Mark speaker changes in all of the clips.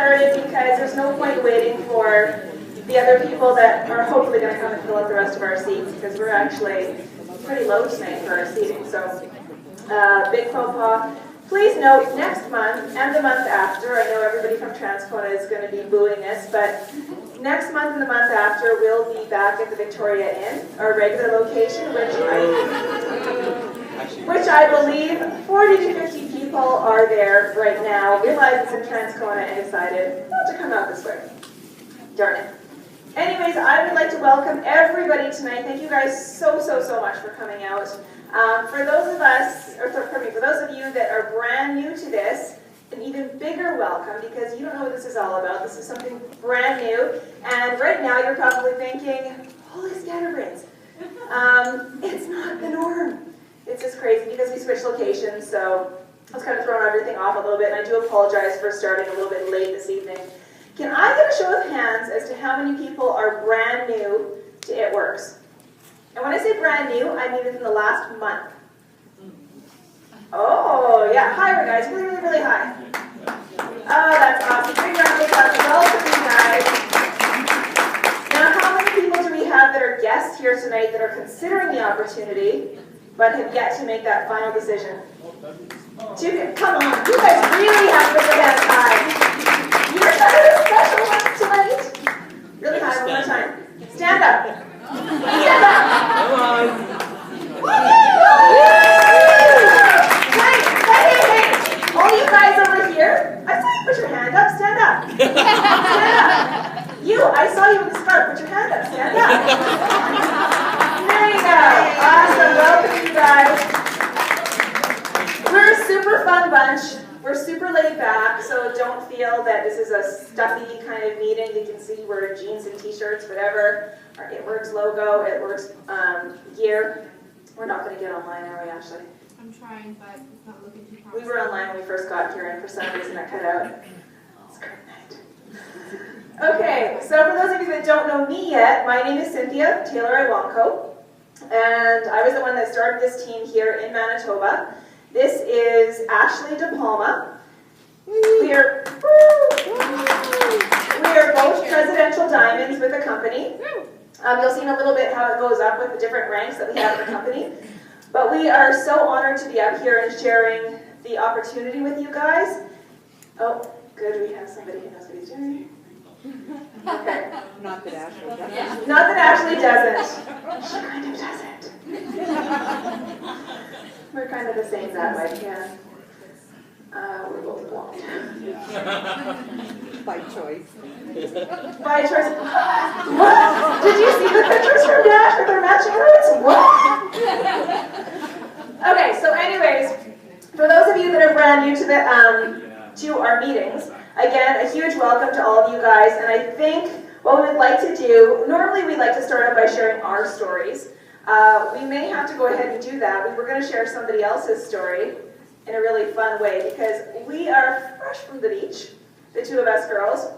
Speaker 1: started because there's no point waiting for the other people that are hopefully going to come and fill up the rest of our seats, because we're actually pretty low tonight for our seating. So, big faux pas. Please note, next month and the month after, I know everybody from Transcona is going to be booing us, but next month and the month after, we'll be back at the Victoria Inn, our regular location, which I believe 40 to 50 people are there right now, realize it's in Transcona and decided not to come out this way. Darn it. Anyways, I would like to welcome everybody tonight. Thank you guys so much for coming out. For those of us, or for those of you that are brand new to this, an even bigger welcome, because you don't know what this is all about. This is something brand new, and right now you're probably thinking, holy scatterbrains. It's not the norm. It's just crazy because we switched locations, so I was kind of throwing everything off a little bit, and I do apologize for starting a little bit late this evening. Can I get a show of hands as to how many people are brand new to It Works? And when I say brand new, I mean within the last month. Oh, yeah, higher guys, really high. Oh, that's awesome. Big round of applause. Welcome, you guys. Now, how many people do we have that are guests here tonight that are considering the opportunity, but have yet to make that final decision? Come on, you guys really have to put your hands high. You're kind of a special one tonight. Really high, one more time. Stand up. Stand up. Come on. Hey. All you guys over here, I saw you put your hand up. Stand up. Stand up. You, I saw you in the scarf. Put your hand up. Stand up. There you go. Awesome. Welcome, you guys. We're a super fun bunch. We're super laid back, so don't feel that this is a stuffy kind of meeting. You can see we're jeans and t-shirts, whatever. Our It Works logo, It Works gear. We're not going to get online, are we, Ashley?
Speaker 2: I'm trying, but it's not looking too promising.
Speaker 1: We were online when we first got here, and for some reason that cut out. It's a great night. Okay, so for those of you that don't know me yet, my name is Cynthia Taylor-Iwanko, and I was the one that started this team here in Manitoba. This is Ashley De Palma. We are both presidential diamonds with the company. You'll see in a little bit how it goes up with the different ranks that we have in the company. But we are so honored to be up here and sharing the opportunity with you guys. Oh, good, we have somebody who knows what he's doing. Okay.
Speaker 3: Not that Ashley doesn't.
Speaker 1: Not that Ashley doesn't. She kind of doesn't. We're kind of the same that way, yeah. We're both blonde.
Speaker 3: By choice.
Speaker 1: By choice. What? Did you see the pictures from Dash with their matching roots? What? Okay, so anyways, for those of you that are brand new to to our meetings, again, a huge welcome to all of you guys, and I think what we would like to do, normally we like to start out by sharing our stories. We may have to go ahead and do that. We were going to share somebody else's story in a really fun way because we are fresh from the beach, the two of us girls.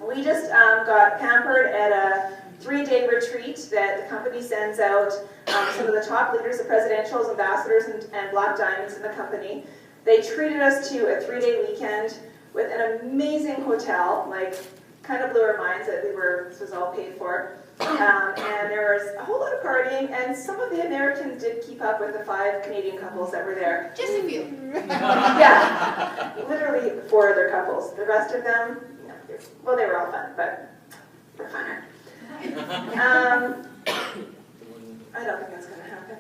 Speaker 1: We just got pampered at a 3-day retreat that the company sends out some of the top leaders, the presidentials, ambassadors, and black diamonds in the company. They treated us to a 3-day weekend with an amazing hotel, like kind of blew our minds that this was all paid for. And there was a whole lot of partying, and some of the Americans did keep up with the 5 Canadian couples that were there.
Speaker 2: Just a few.
Speaker 1: Yeah, literally 4 other couples. The rest of them, well, they were all fun, but we're funner. I don't think that's going to happen.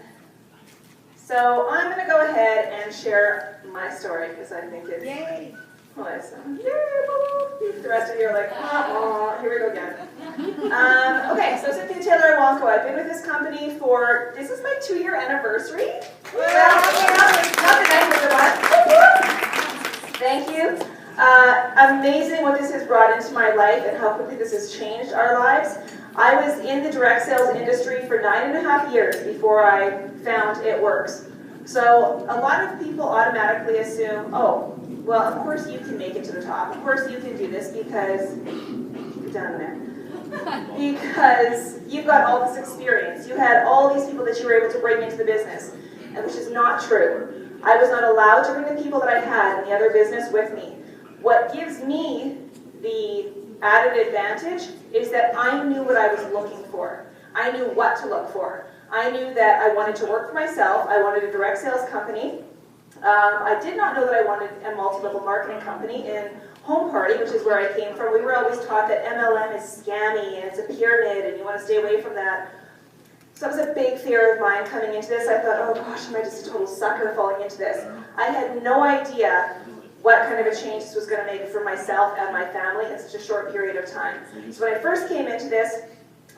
Speaker 1: So I'm going to go ahead and share my story because I think it's...
Speaker 3: Yay!
Speaker 1: Well, the rest of you are like, oh, here we go again. Okay, so Cynthia Taylor-Iwanko, I've been with this company for, this is my 2-year anniversary. Well, not the end of the month. Thank you. Amazing what this has brought into my life and how quickly this has changed our lives. I was in the direct sales industry for 9.5 years before I found It Works. So a lot of people automatically assume, oh, well, of course you can make it to the top. Of course you can do this because, keep it down there, because you've got all this experience. You had all these people that you were able to bring into the business, and which is not true. I was not allowed to bring the people that I had in the other business with me. What gives me the added advantage is that I knew what I was looking for. I knew what to look for. I knew that I wanted to work for myself. I wanted a direct sales company. I did not know that I wanted a multi-level marketing company. In Home Party, which is where I came from, we were always taught that MLM is scammy and it's a pyramid and you want to stay away from that. So that was a big fear of mine coming into this. I thought, oh gosh, am I just a total sucker falling into this? I had no idea what kind of a change this was going to make for myself and my family in such a short period of time. So when I first came into this,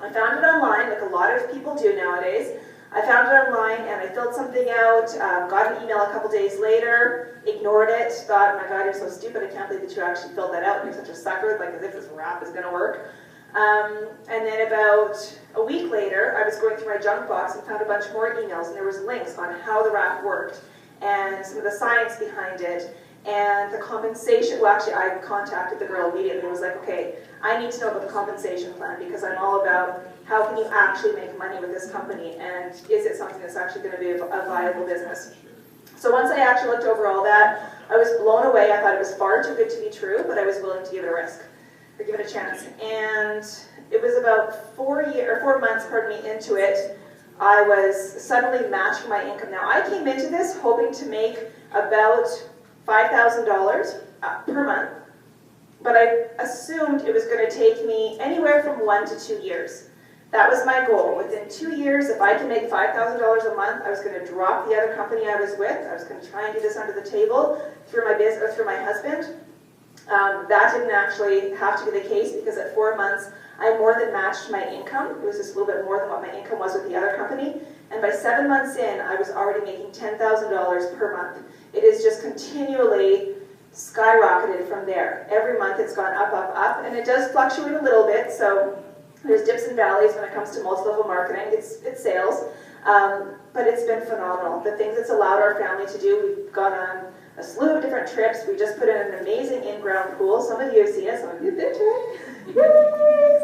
Speaker 1: I found it online, like a lot of people do nowadays. I found it online and I filled something out, got an email a couple days later, ignored it, thought, oh my God, you're so stupid, I can't believe that you actually filled that out, you're such a sucker, like as if this rap is going to work. And then about a week later, I was going through my junk box and found a bunch more emails, and there was links on how the wrap worked, and some of the science behind it, and the compensation. Well, actually, I contacted the girl immediately and was like, okay, I need to know about the compensation plan, because I'm all about how can you actually make money with this company, and is it something that's actually going to be a viable business? So once I actually looked over all that, I was blown away. I thought it was far too good to be true, but I was willing to give it a risk, or give it a chance. And it was about 4 months, into it, I was suddenly matched for my income. Now, I came into this hoping to make about $5,000 per month, but I assumed it was going to take me anywhere from 1 to 2 years. That was my goal. Within 2 years, if I can make $5,000 a month, I was going to drop the other company I was with. I was going to try and get this under the table through my business, or through my husband. That didn't actually have to be the case, because at 4 months, I more than matched my income. It was just a little bit more than what my income was with the other company. And by 7 months in, I was already making $10,000 per month. It is just continually skyrocketed from there. Every month it's gone up, up, up, and it does fluctuate a little bit, so there's dips and valleys when it comes to multi-level marketing. It's sales, but it's been phenomenal. The things it's allowed our family to do, we've gone on a slew of different trips. We just put in an amazing in-ground pool. Some of you have seen it, some of you have been to it.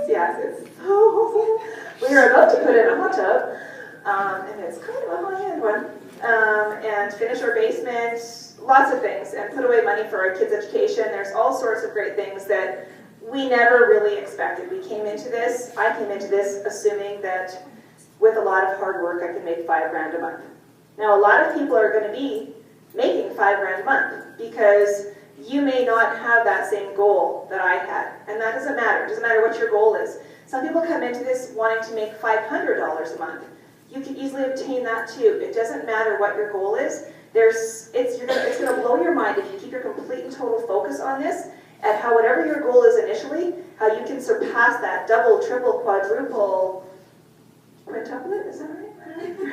Speaker 1: Yes, it's so awesome. We are about to put in a hot tub, and it's kind of a high-end one, and finish our basement, lots of things, and put away money for our kids' education. There's all sorts of great things that we never really expected. I came into this assuming that with a lot of hard work I could make $5,000 a month. Now, a lot of people are going to be making $5,000 a month, because you may not have that same goal that I had, and that doesn't matter. It doesn't matter what your goal is. Some people come into this wanting to make $500 a month. You can easily obtain that too. It doesn't matter what your goal is. It's going to blow your mind if you keep your complete and total focus on this, at how whatever your goal is initially, how you can surpass that double, triple, quadruple, quintuplet, is that right?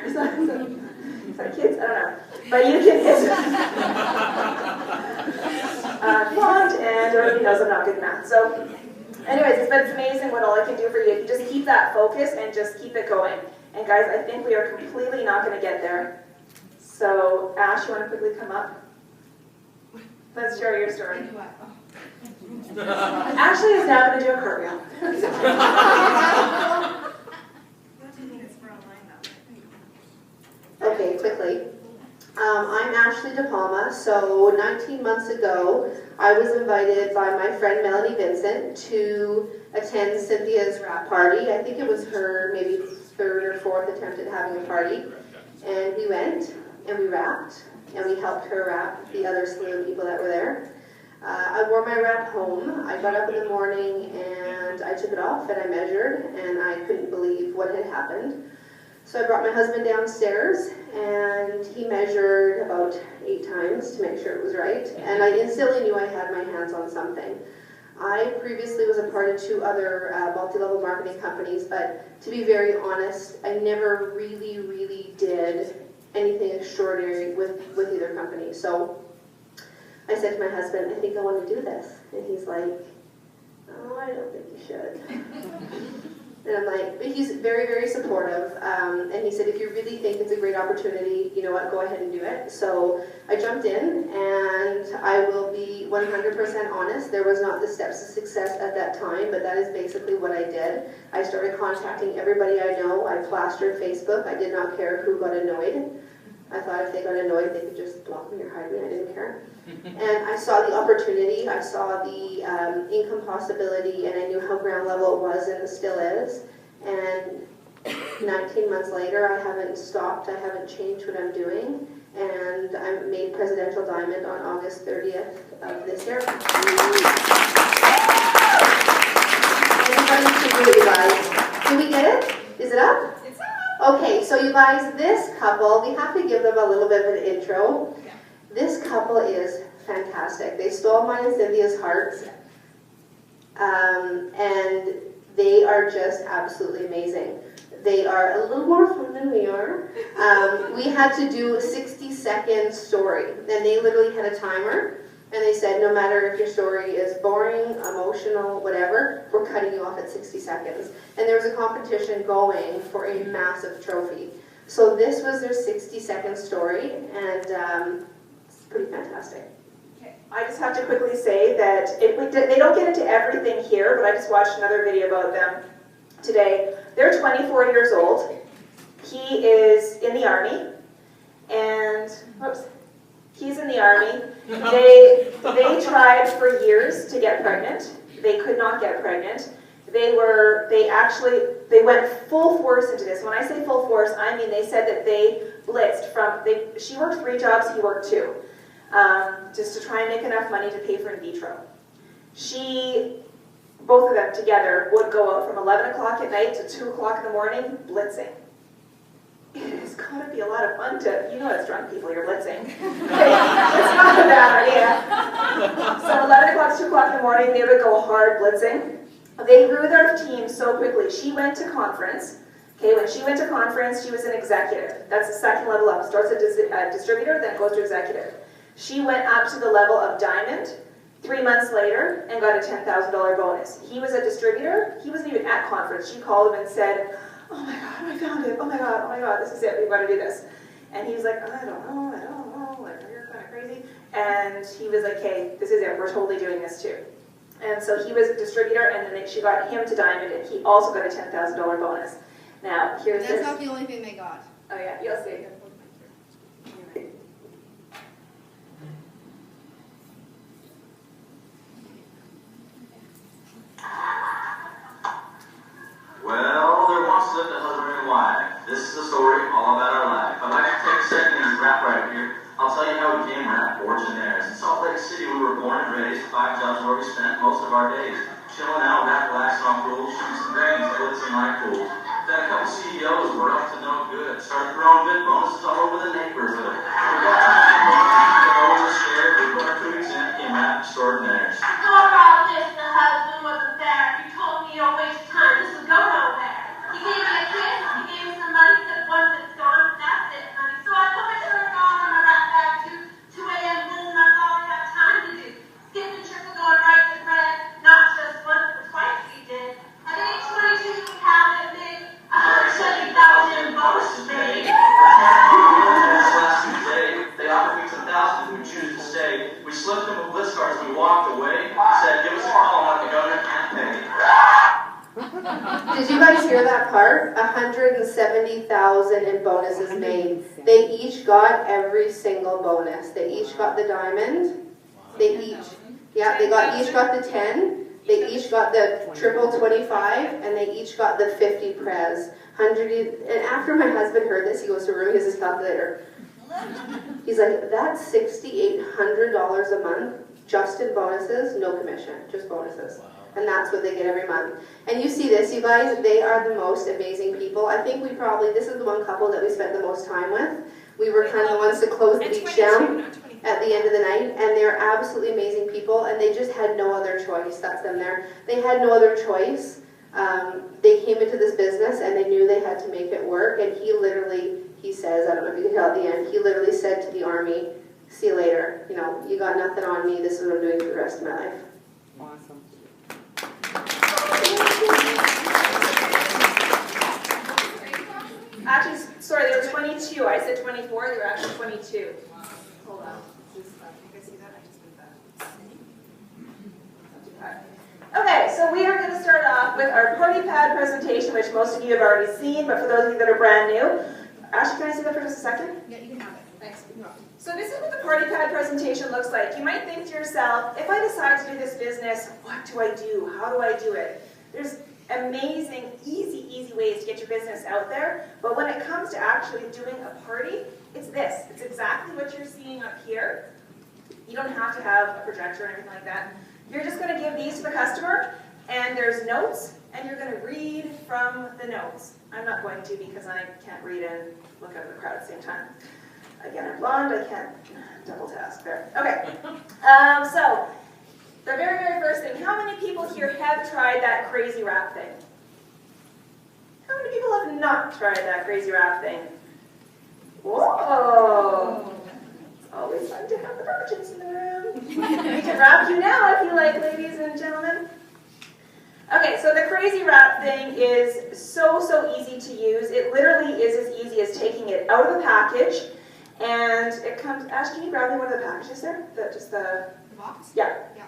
Speaker 1: Is that kids? I don't know. But you can, blonde, and everybody knows I'm not good at math. So anyways, it's amazing what all I can do for you if you just keep that focus and just keep it going. And guys, I think we are completely not going to get there. So Ash, you want to quickly come up? Let's share your story. Ashley is now going to do a cartwheel.
Speaker 3: Okay, quickly. I'm Ashley De Palma. So 19 months ago, I was invited by my friend Melanie Vincent to attend Cynthia's wrap party. I think it was her maybe third or fourth attempt at having a party. And we went, and we wrapped, and we helped her wrap the other slew of people that were there. I wore my wrap home. I got up in the morning and I took it off and I measured, and I couldn't believe what had happened. So I brought my husband downstairs and he measured about 8 times to make sure it was right, and I instantly knew I had my hands on something. I previously was a part of 2 other multi-level marketing companies, but to be very honest, I never really did anything extraordinary with either company. So I said to my husband, I think I want to do this. And he's like, oh, I don't think you should. And I'm like, but he's very supportive. And he said, if you really think it's a great opportunity, you know what, go ahead and do it. So I jumped in, and I will be 100% honest. There was not the steps to success at that time, but that is basically what I did. I started contacting everybody I know. I plastered Facebook. I did not care who got annoyed. I thought if they got annoyed, they could just block me or hide me. I didn't care. And I saw the opportunity, I saw the income possibility, and I knew how ground level it was and it still is. And 19 months later, I haven't stopped, I haven't changed what I'm doing, and I made Presidential Diamond on August 30th of this year. Everybody should do it, you guys. Did we get it? Is it up?
Speaker 1: It's up.
Speaker 3: Okay, so you guys, this couple, we have to give them a little bit of an intro.
Speaker 1: Yeah.
Speaker 3: This couple is fantastic. They stole mine and Cynthia's hearts, and they are just absolutely amazing. They are a little more fun than we are. We had to do a 60-second story, and they literally had a timer, and they said, no matter if your story is boring, emotional, whatever, we're cutting you off at 60 seconds. And there was a competition going for a massive trophy. So this was their 60-second story, and it's pretty fantastic.
Speaker 1: Okay. I just have to quickly say that they don't get into everything here, but I just watched another video about them today. They're 24 years old. He is in the Army, and, whoops, he's in the Army. They tried for years to get pregnant. They could not get pregnant. They went full force into this. When I say full force, I mean they said that they blitzed she worked 3 jobs, he worked 2, just to try and make enough money to pay for in vitro. Both of them together would go out from 11 o'clock at night to 2 o'clock in the morning blitzing. It's got to be a lot of fun it's drunk people you're blitzing. It's not a bad idea. So 11 o'clock to 2 o'clock in the morning, they would go hard blitzing. They grew their team so quickly. She went to conference. Okay, when she went to conference, she was an executive. That's the second level up. Starts at distributor, then goes to executive. She went up to the level of diamond 3 months later and got a $10,000 bonus. He was a distributor. He wasn't even at conference. She called him and said, oh my God, I found it. Oh my God, this is it. We've got to do this. And he was like, I don't know. Like, you're kind of crazy. And he was like, hey, this is it. We're totally doing this too. And so he was a distributor, and then she got him to diamond, and he also got a $10,000 bonus. Now, here's
Speaker 2: That's not the only thing they got.
Speaker 1: Oh yeah, you'll see.
Speaker 4: Well, there once lived a husband and wife. This is the story all about our life. I'd like to take a second and wrap right here. I'll tell you how we became rap fortunaires. In Salt Lake City, we were born and raised. 5 jobs where we spent most of our days. Chilling out, back relaxing off rules, shooting some grains, blitzing like fools. Then a couple CEOs were up to no good. Started throwing big bonuses all over the neighborhood. We got to scared. We put our 2 weeks in, became rap extraordinaires.
Speaker 5: Before all this, the husband wasn't there. He told me you don't waste time. This is go nowhere. He gave me a kiss. He gave me some money. Said once it's gone, that's it, honey. So I put my shirt on and my rap bag too. 2 a.m. boom, that's all I have time to do. Skipping triple, going right to bread. Not just once, but twice we did. At age 22, we have it big. 170,000 bonuses made.
Speaker 4: Last Tuesday, they offered me 10,000 if we choose to stay. We slipped them with blitz cards. We walked away. Said, give us a call, not the governor can't pay.
Speaker 3: Did you guys hear that part? 170,000 in bonuses made. They each got every single bonus. They each got the diamond. They each got the 10. They each got the triple 25, and they each got the 50 prez. And after my husband heard this, he goes to a room, he has his calculator. He's like, that's $6,800 a month, just in bonuses, no commission, just bonuses. And that's what they get every month. And you see this, you guys, they are the most amazing people. I think this is the one couple that we spent the most time with. We were kind of the ones to close the beach down at the end of the night, and they're absolutely amazing people, and they just had no other choice. That's them there. They had no other choice. They came into this business, and they knew they had to make it work, and he says, I don't know if you can tell at the end, he literally said to the Army, see you later, you got nothing on me, this is what I'm doing for the rest of my life.
Speaker 6: Awesome.
Speaker 1: Actually, sorry, they were 22. I said 24. They were actually 22. Hold on. You guys see that? I just did that. Not too bad. Okay, so we are going to start off with our party pad presentation, which most of you have already seen, but for those of you that are brand new, Ashley, can I see that for just a second?
Speaker 2: Yeah, you can have it.
Speaker 1: So this is what the party pad presentation looks like. You might think to yourself, if I decide to do this business, what do I do? How do I do it? There's amazing, easy ways to get your business out there, but when it comes to actually doing a party, it's this. It's exactly what you're seeing up here. You don't have to have a projector or anything like that. You're just going to give these to the customer, and there's notes, and you're going to read from the notes. I'm not going to because I can't read and look out at the crowd at the same time. Again, I'm blonde, I can't double task there. Okay, so the very first thing, how many people here have tried that crazy wrap thing? How many people have not tried that crazy wrap thing? Whoa! It's always fun to have the virgins in the room. We can wrap you now if you like, ladies and gentlemen. Okay, so the crazy wrap thing is so easy to use. It literally is as easy as taking it out of the package, and it comes. Ash, can you grab me one of the packages there? The
Speaker 2: box?
Speaker 1: Yeah.
Speaker 2: Yeah.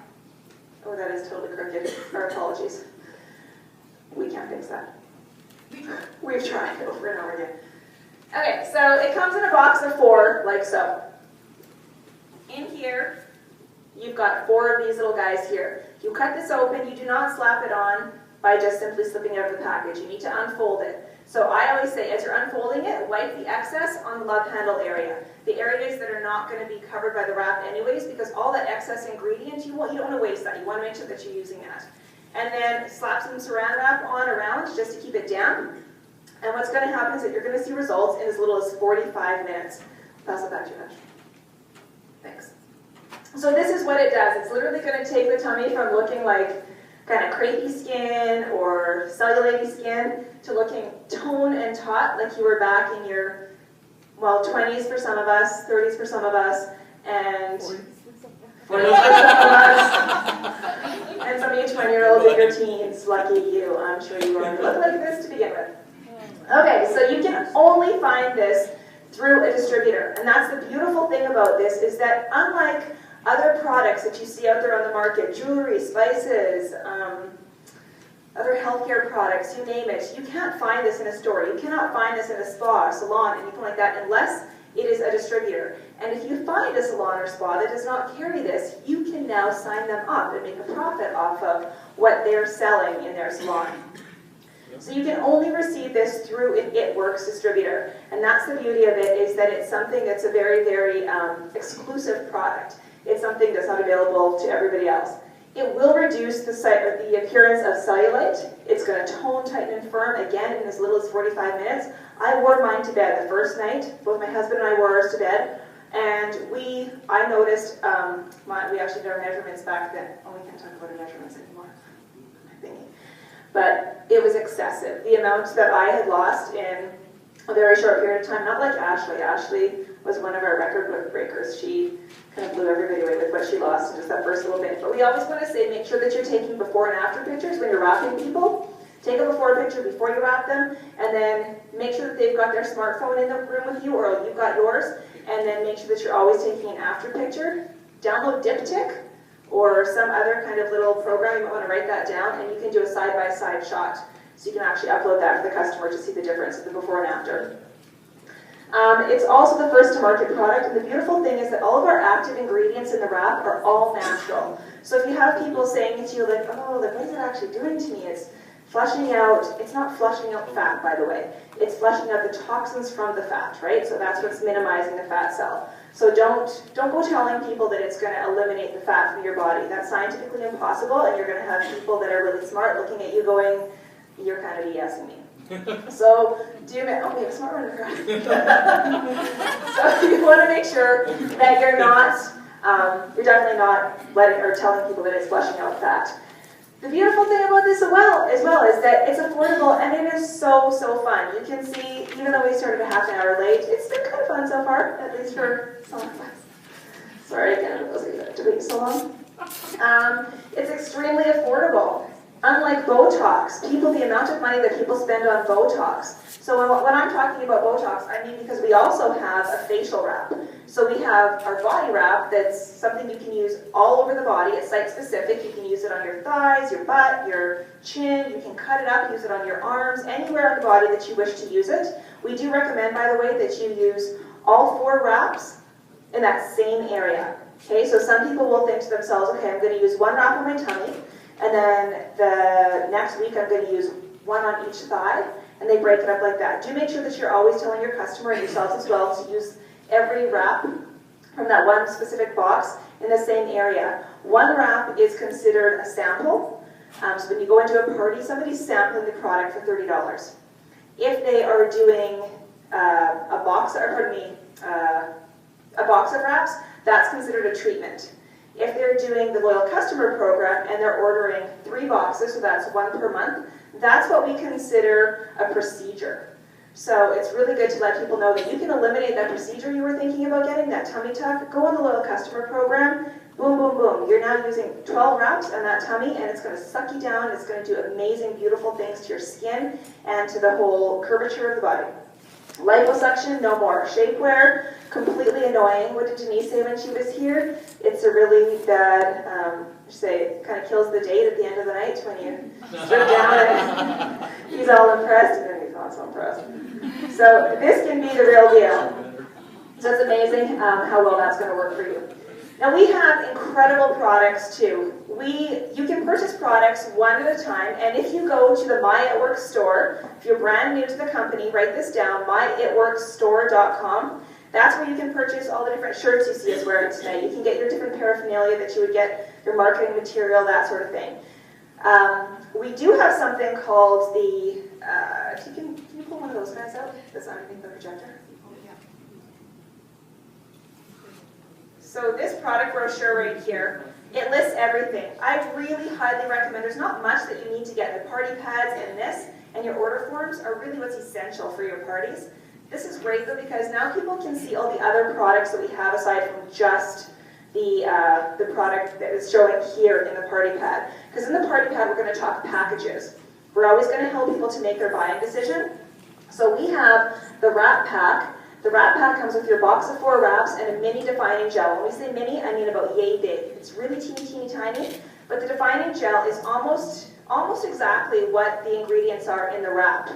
Speaker 1: Oh, that is totally crooked. Our apologies. We can't fix that. We've tried over and over again. Okay, so it comes in a box of 4, like so. In here, you've got 4 of these little guys here. You cut this open, you do not slap it on by just simply slipping it out of the package. You need to unfold it. So I always say, as you're unfolding it, wipe the excess on the love handle area. The areas that are not going to be covered by the wrap anyways, because all that excess ingredient, you don't want to waste that. You want to make sure that you're using that. And then slap some saran wrap on around just to keep it damp. And what's going to happen is that you're going to see results in as little as 45 minutes. Pass it back to you, Ash. Thanks. So this is what it does. It's literally going to take the tummy from looking like kind of crepey skin or cellulite skin to looking toned and taut like you were back in your, well, 20s for some of us, 30s for some of us, and 40s for some of us, and some of you 20-year-olds in your teens, lucky you. I'm sure you already look like this to begin with. Okay, so you can only find this through a distributor, and that's the beautiful thing about this is that unlike other products that you see out there on the market, jewelry, spices, other healthcare products, you name it, you can't find this in a store. You cannot find this in a spa, salon, anything like that, unless it is a distributor. And if you find a salon or spa that does not carry this, you can now sign them up and make a profit off of what they're selling in their salon. So you can only receive this through an It Works distributor. And that's the beauty of it, is that it's something that's a very exclusive product. It's something that's not available to everybody else. It will reduce the appearance of cellulite. It's going to tone, tighten, and firm, again, in as little as 45 minutes. I wore mine to bed the first night. Both my husband and I wore ours to bed. And I noticed, we actually did our measurements back then. Oh, we can't talk about our measurements anymore. My thingy. But it was excessive. The amount that I had lost in a very short period of time, not like Ashley. Ashley was one of our record breakers. She kind of blew everybody away with what she lost in just that first little bit. But we always want to say, make sure that you're taking before and after pictures when you're wrapping people. Take a before picture before you wrap them, and then make sure that they've got their smartphone in the room with you, or you've got yours, and then make sure that you're always taking an after picture. Download Diptyque or some other kind of little program. You might want to write that down, and you can do a side-by-side shot. So you can actually upload that for the customer to see the difference of the before and after. It's also the first to market product, and the beautiful thing is that all of our active ingredients in the wrap are all natural. So if you have people saying to you, like, oh, what is it actually doing to me? It's flushing out, it's not flushing out fat, by the way. It's flushing out the toxins from the fat, right? So that's what's minimizing the fat cell. So don't go telling people that it's going to eliminate the fat from your body. That's scientifically impossible, and you're going to have people that are really smart looking at you going, you're kind of BSing me. So we have a smart one in the crowd. So you want to make sure that you're definitely not telling people that it's flushing out fat. The beautiful thing about this as well is that it's affordable, and it is so fun. You can see, even though we started a half an hour late, it's been kind of fun so far, at least for some of us. Sorry again for those of you that have to wait so long. It's extremely affordable. Unlike Botox, the amount of money that people spend on Botox. So when I'm talking about Botox, I mean because we also have a facial wrap. So we have our body wrap that's something you can use all over the body. It's site-specific. You can use it on your thighs, your butt, your chin. You can cut it up, use it on your arms, anywhere on the body that you wish to use it. We do recommend, by the way, that you use all 4 wraps in that same area. Okay, so some people will think to themselves, okay, I'm going to use one wrap on my tummy, and then the next week I'm going to use one on each thigh, and they break it up like that. Do make sure that you're always telling your customer and yourselves as well to use every wrap from that one specific box in the same area. One wrap is considered a sample. So when you go into a party, somebody's sampling the product for $30. If they are doing a box of wraps, that's considered a treatment. If they're doing the loyal customer program and they're ordering 3 boxes, so that's 1 per month, that's what we consider a procedure. So it's really good to let people know that you can eliminate that procedure you were thinking about getting, that tummy tuck, go on the loyal customer program, boom, boom, boom. You're now using 12 wraps on that tummy, and it's going to suck you down. It's going to do amazing, beautiful things to your skin and to the whole curvature of the body. Liposuction, no more. Shapewear, completely annoying. What did Denise say when she was here? It's a really bad, it kind of kills the date at the end of the night when you strip down and he's all impressed and then he's not so impressed. So this can be the real deal. So it's amazing how well that's going to work for you. Now we have incredible products too. You can purchase products one at a time, and if you go to the My It Works store, if you're brand new to the company, write this down, myitworksstore.com. That's where you can purchase all the different shirts you see us wearing tonight. You can get your different paraphernalia that you would get, your marketing material, that sort of thing. We do have something called the, can you pull one of those guys out that's underneath the projector? So this product brochure right here, it lists everything. I really highly recommend, there's not much that you need to get. The party pads and this and your order forms are really what's essential for your parties. This is great though because now people can see all the other products that we have aside from just the product that is showing here in the party pad. Because in the party pad we're going to talk packages. We're always going to help people to make their buying decision. So we have the wrap pack. The wrap pack comes with your box of 4 wraps and a mini defining gel. When we say mini, I mean about yay big. It's really teeny, teeny, tiny, but the defining gel is almost exactly what the ingredients are in the wrap.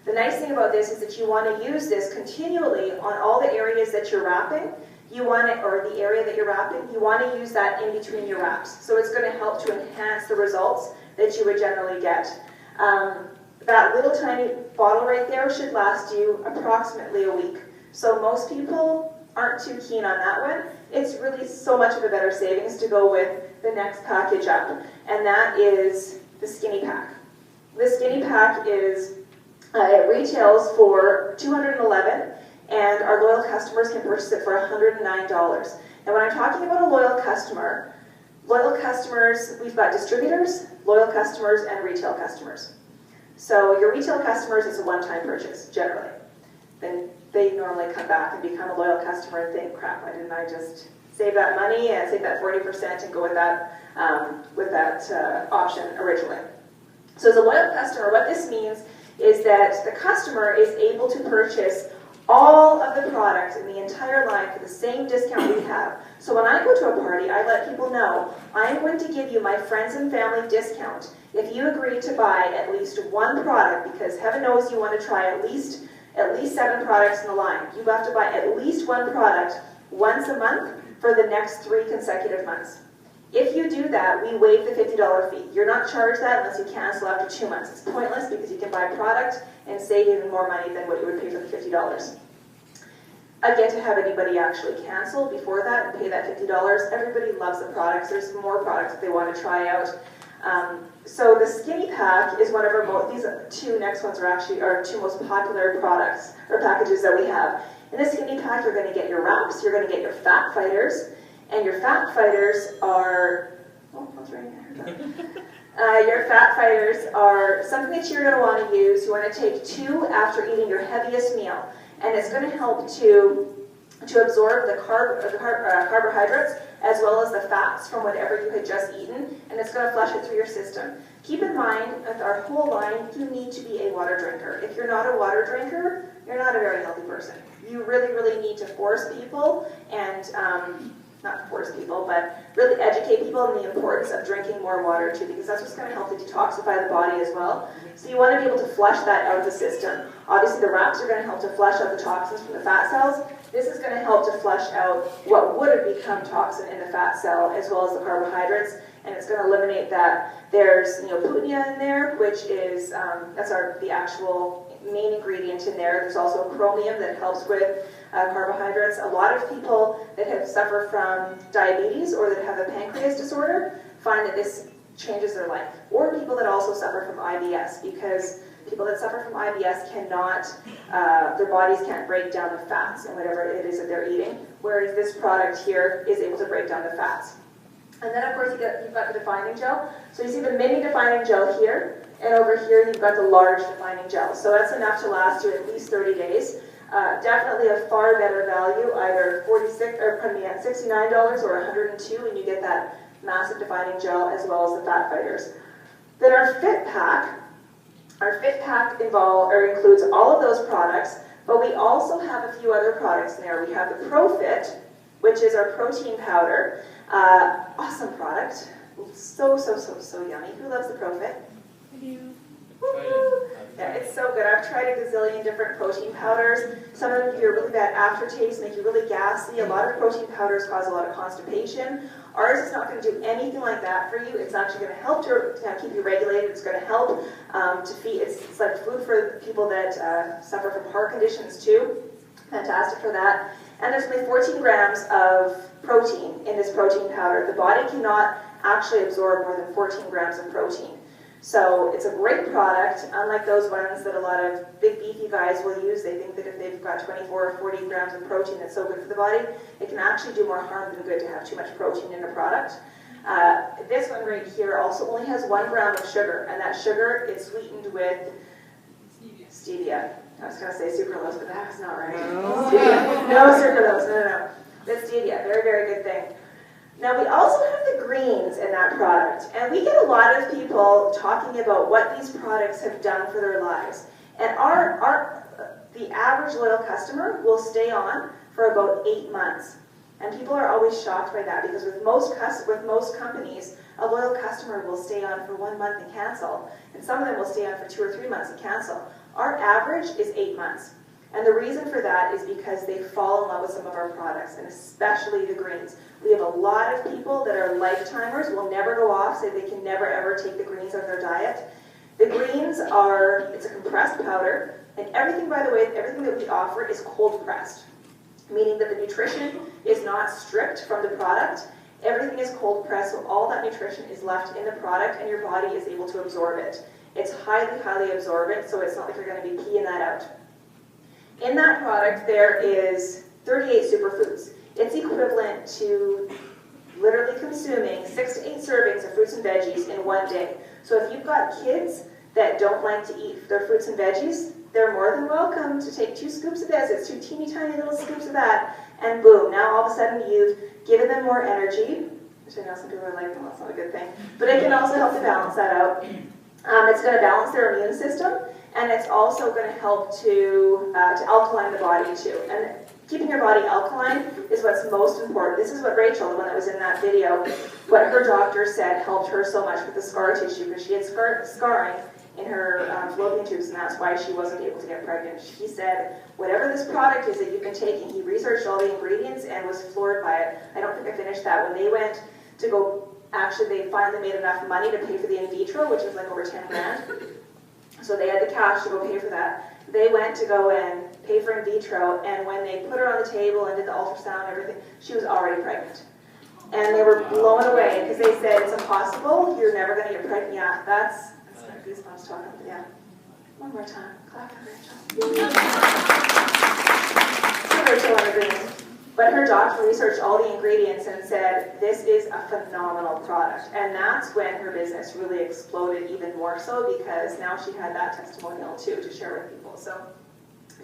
Speaker 1: The nice thing about this is that you want to use this continually on all the areas that you're wrapping. Or the area that you're wrapping, you want to use that in between your wraps. So it's going to help to enhance the results that you would generally get. That little tiny bottle right there should last you approximately a week. So most people aren't too keen on that one. It's really so much of a better savings to go with the next package up, and that is the skinny pack. The skinny pack is, it retails for $211, and our loyal customers can purchase it for $109. Now when I'm talking about a loyal customers, we've got distributors, loyal customers, and retail customers. So your retail customers is a one-time purchase, generally. Then they normally come back and become a loyal customer and think, crap, why didn't I just save that money and save that 40% and go with that option originally. So as a loyal customer, what this means is that the customer is able to purchase all of the products in the entire line for the same discount we have. So when I go to a party, I let people know, I'm going to give you my friends and family discount if you agree to buy at least 1 product, because heaven knows you want to try at least 7 products in the line. You have to buy at least 1 product once a month for the next 3 consecutive months. If you do that, we waive the $50 fee. You're not charged that unless you cancel after 2 months. It's pointless because you can buy product and save even more money than what you would pay for the $50. I've yet to have anybody actually cancel before that and pay that $50. Everybody loves the products. There's more products that they want to try out. So the skinny pack is one of our these 2 next ones are actually our 2 most popular products or packages that we have. In the skinny pack, you're going to get your wraps, you're going to get your fat fighters, and your fat fighters are, your fat fighters are something that you're going to want to use. You want to take 2 after eating your heaviest meal, and it's going to help to absorb the carbohydrates as well as the fats from whatever you had just eaten, and it's going to flush it through your system. Keep in mind, with our whole line, you need to be a water drinker. If you're not a water drinker, you're not a very healthy person. You really, really need to force people and, not force people, but really educate people on the importance of drinking more water too, because that's what's going to help to detoxify the body as well. So you want to be able to flush that out of the system. Obviously the wraps are going to help to flush out the toxins from the fat cells, this is going to help to flush out what would have become toxin in the fat cell, as well as the carbohydrates, and it's going to eliminate that. There's punya in there, which is, that's the actual main ingredient in there. There's also chromium that helps with carbohydrates. A lot of people that have suffered from diabetes or that have a pancreas disorder find that this changes their life. Or people that also suffer from IBS, because people that suffer from IBS cannot, their bodies can't break down the fats and whatever it is that they're eating, whereas this product here is able to break down the fats. And then of course you've got the defining gel. So you see the mini defining gel here, and over here you've got the large defining gel. So that's enough to last you at least 30 days. Definitely a far better value, either $69 or $102, and you get that massive defining gel as well as the fat fighters. Then our Fit Pack includes all of those products, but we also have a few other products in there. We have the ProFit, which is our protein powder. Awesome product. So yummy. Who loves the ProFit?
Speaker 2: I do.
Speaker 1: Yeah, it's so good. I've tried a gazillion different protein powders. Some of them give you a really bad aftertaste, make you really gassy. A lot of protein powders cause a lot of constipation. Ours is not going to do anything like that for you. It's actually going to help to keep you regulated. It's going to help to feed. It's like food for people that suffer from heart conditions too. Fantastic for that. And there's only 14 grams of protein in this protein powder. The body cannot actually absorb more than 14 grams of protein. So it's a great product, unlike those ones that a lot of big beefy guys will use. They think that if they've got 24 or 40 grams of protein that's so good for the body, it can actually do more harm than good to have too much protein in a product. This one right here also only has 1 gram of sugar, and that sugar is sweetened with stevia. I was going to say sucralose, but that's not right. Stevia. No sucralose, no. That's stevia, very good thing. Now we also have the greens in that product, and we get a lot of people talking about what these products have done for their lives. And the average loyal customer will stay on for about 8 months. And people are always shocked by that, because with most companies, a loyal customer will stay on for 1 month and cancel, and some of them will stay on for 2 or 3 months and cancel. Our average is 8 months. And the reason for that is because they fall in love with some of our products, and especially the greens. We have a lot of people that are lifetimers, will never go off, say they can never ever take the greens out of their diet. The greens it's a compressed powder, and everything, by the way, everything that we offer is cold pressed, meaning that the nutrition is not stripped from the product. Everything is cold pressed, so all that nutrition is left in the product, and your body is able to absorb it. It's highly absorbent, so it's not like you're going to be peeing that out. In that product, there is 38 superfoods. It's equivalent to literally consuming 6 to 8 servings of fruits and veggies in 1 day. So if you've got kids that don't like to eat their fruits and veggies, they're more than welcome to take 2 scoops of this. It's 2 teeny tiny little scoops of that, and boom, now all of a sudden you've given them more energy, which I know some people are like, well, that's not a good thing, but it can also help to balance that out. It's going to balance their immune system, and it's also going to help to alkaline the body too. And keeping your body alkaline is what's most important. This is what Rachel, the one that was in that video, what her doctor said helped her so much with the scar tissue, because she had scarring in her fallopian tubes, and that's why she wasn't able to get pregnant. He said, whatever this product is that you've been taking, he researched all the ingredients and was floored by it. I don't think I finished that. When they went to go, actually they finally made enough money to pay for the in vitro, which was like over 10 grand. So they had the cash to go pay for that. They went to go and pay for in vitro, and when they put her on the table and did the ultrasound and everything, she was already pregnant. And they were blown away, because they said, it's impossible, you're never going to get pregnant. Yeah, that's got goosebumps talking about, yeah. One more time. Clap for Rachel. So Rachel on the greens. But her doctor researched all the ingredients and said, this is a phenomenal product. And that's when her business really exploded even more so, because now she had that testimonial too to share with people. So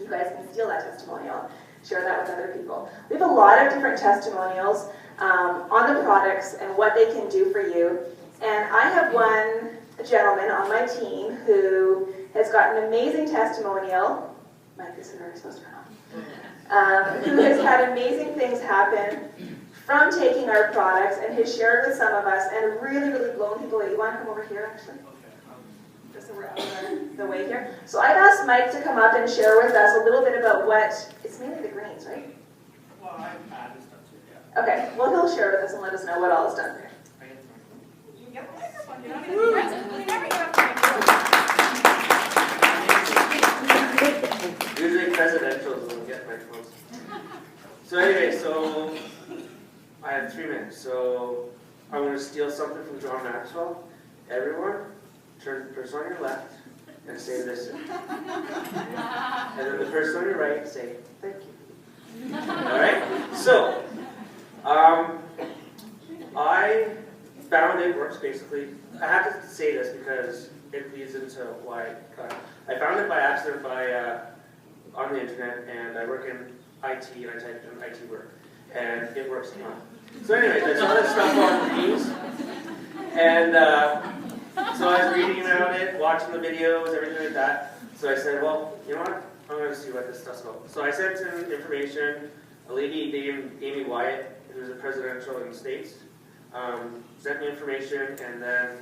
Speaker 1: you guys can steal that testimonial, share that with other people. We have a lot of different testimonials on the products and what they can do for you. And I have one gentleman on my team who has got an amazing testimonial. Mike, this is where we're supposed to come. Who has had amazing things happen from taking our products and has shared with some of us and really blown people away. You want to come over here, actually? Just so we're out of the way here. So I've asked Mike to come up and share with us a little bit about it's mainly the greens, right?
Speaker 6: Well, I've had this stuff too, yeah.
Speaker 1: Okay, well, he'll share with us and let us know what all is done.
Speaker 6: I get the microphone.
Speaker 2: You get the microphone. You're not even present. We never get the microphone.
Speaker 7: Usually presidentials don't get microphones. So anyway, so I have 3 minutes. So I'm going to steal something from John Maxwell. Everyone, turn the person on your left and say listen. And then the person on your right say thank you. All right? So, I found it works basically. I have to say this because it leads into why I found it by accident on the internet, and I work in IT, and I typed in IT work, and it works fine. So anyways, I saw this stuff on Teams, and so I was reading about it, watching the videos, everything like that. So I said, well, you know what? I'm going to see what this stuff's about. So I sent in information. A lady named Amy Wyatt, who's a presidential in the States, sent me information, and then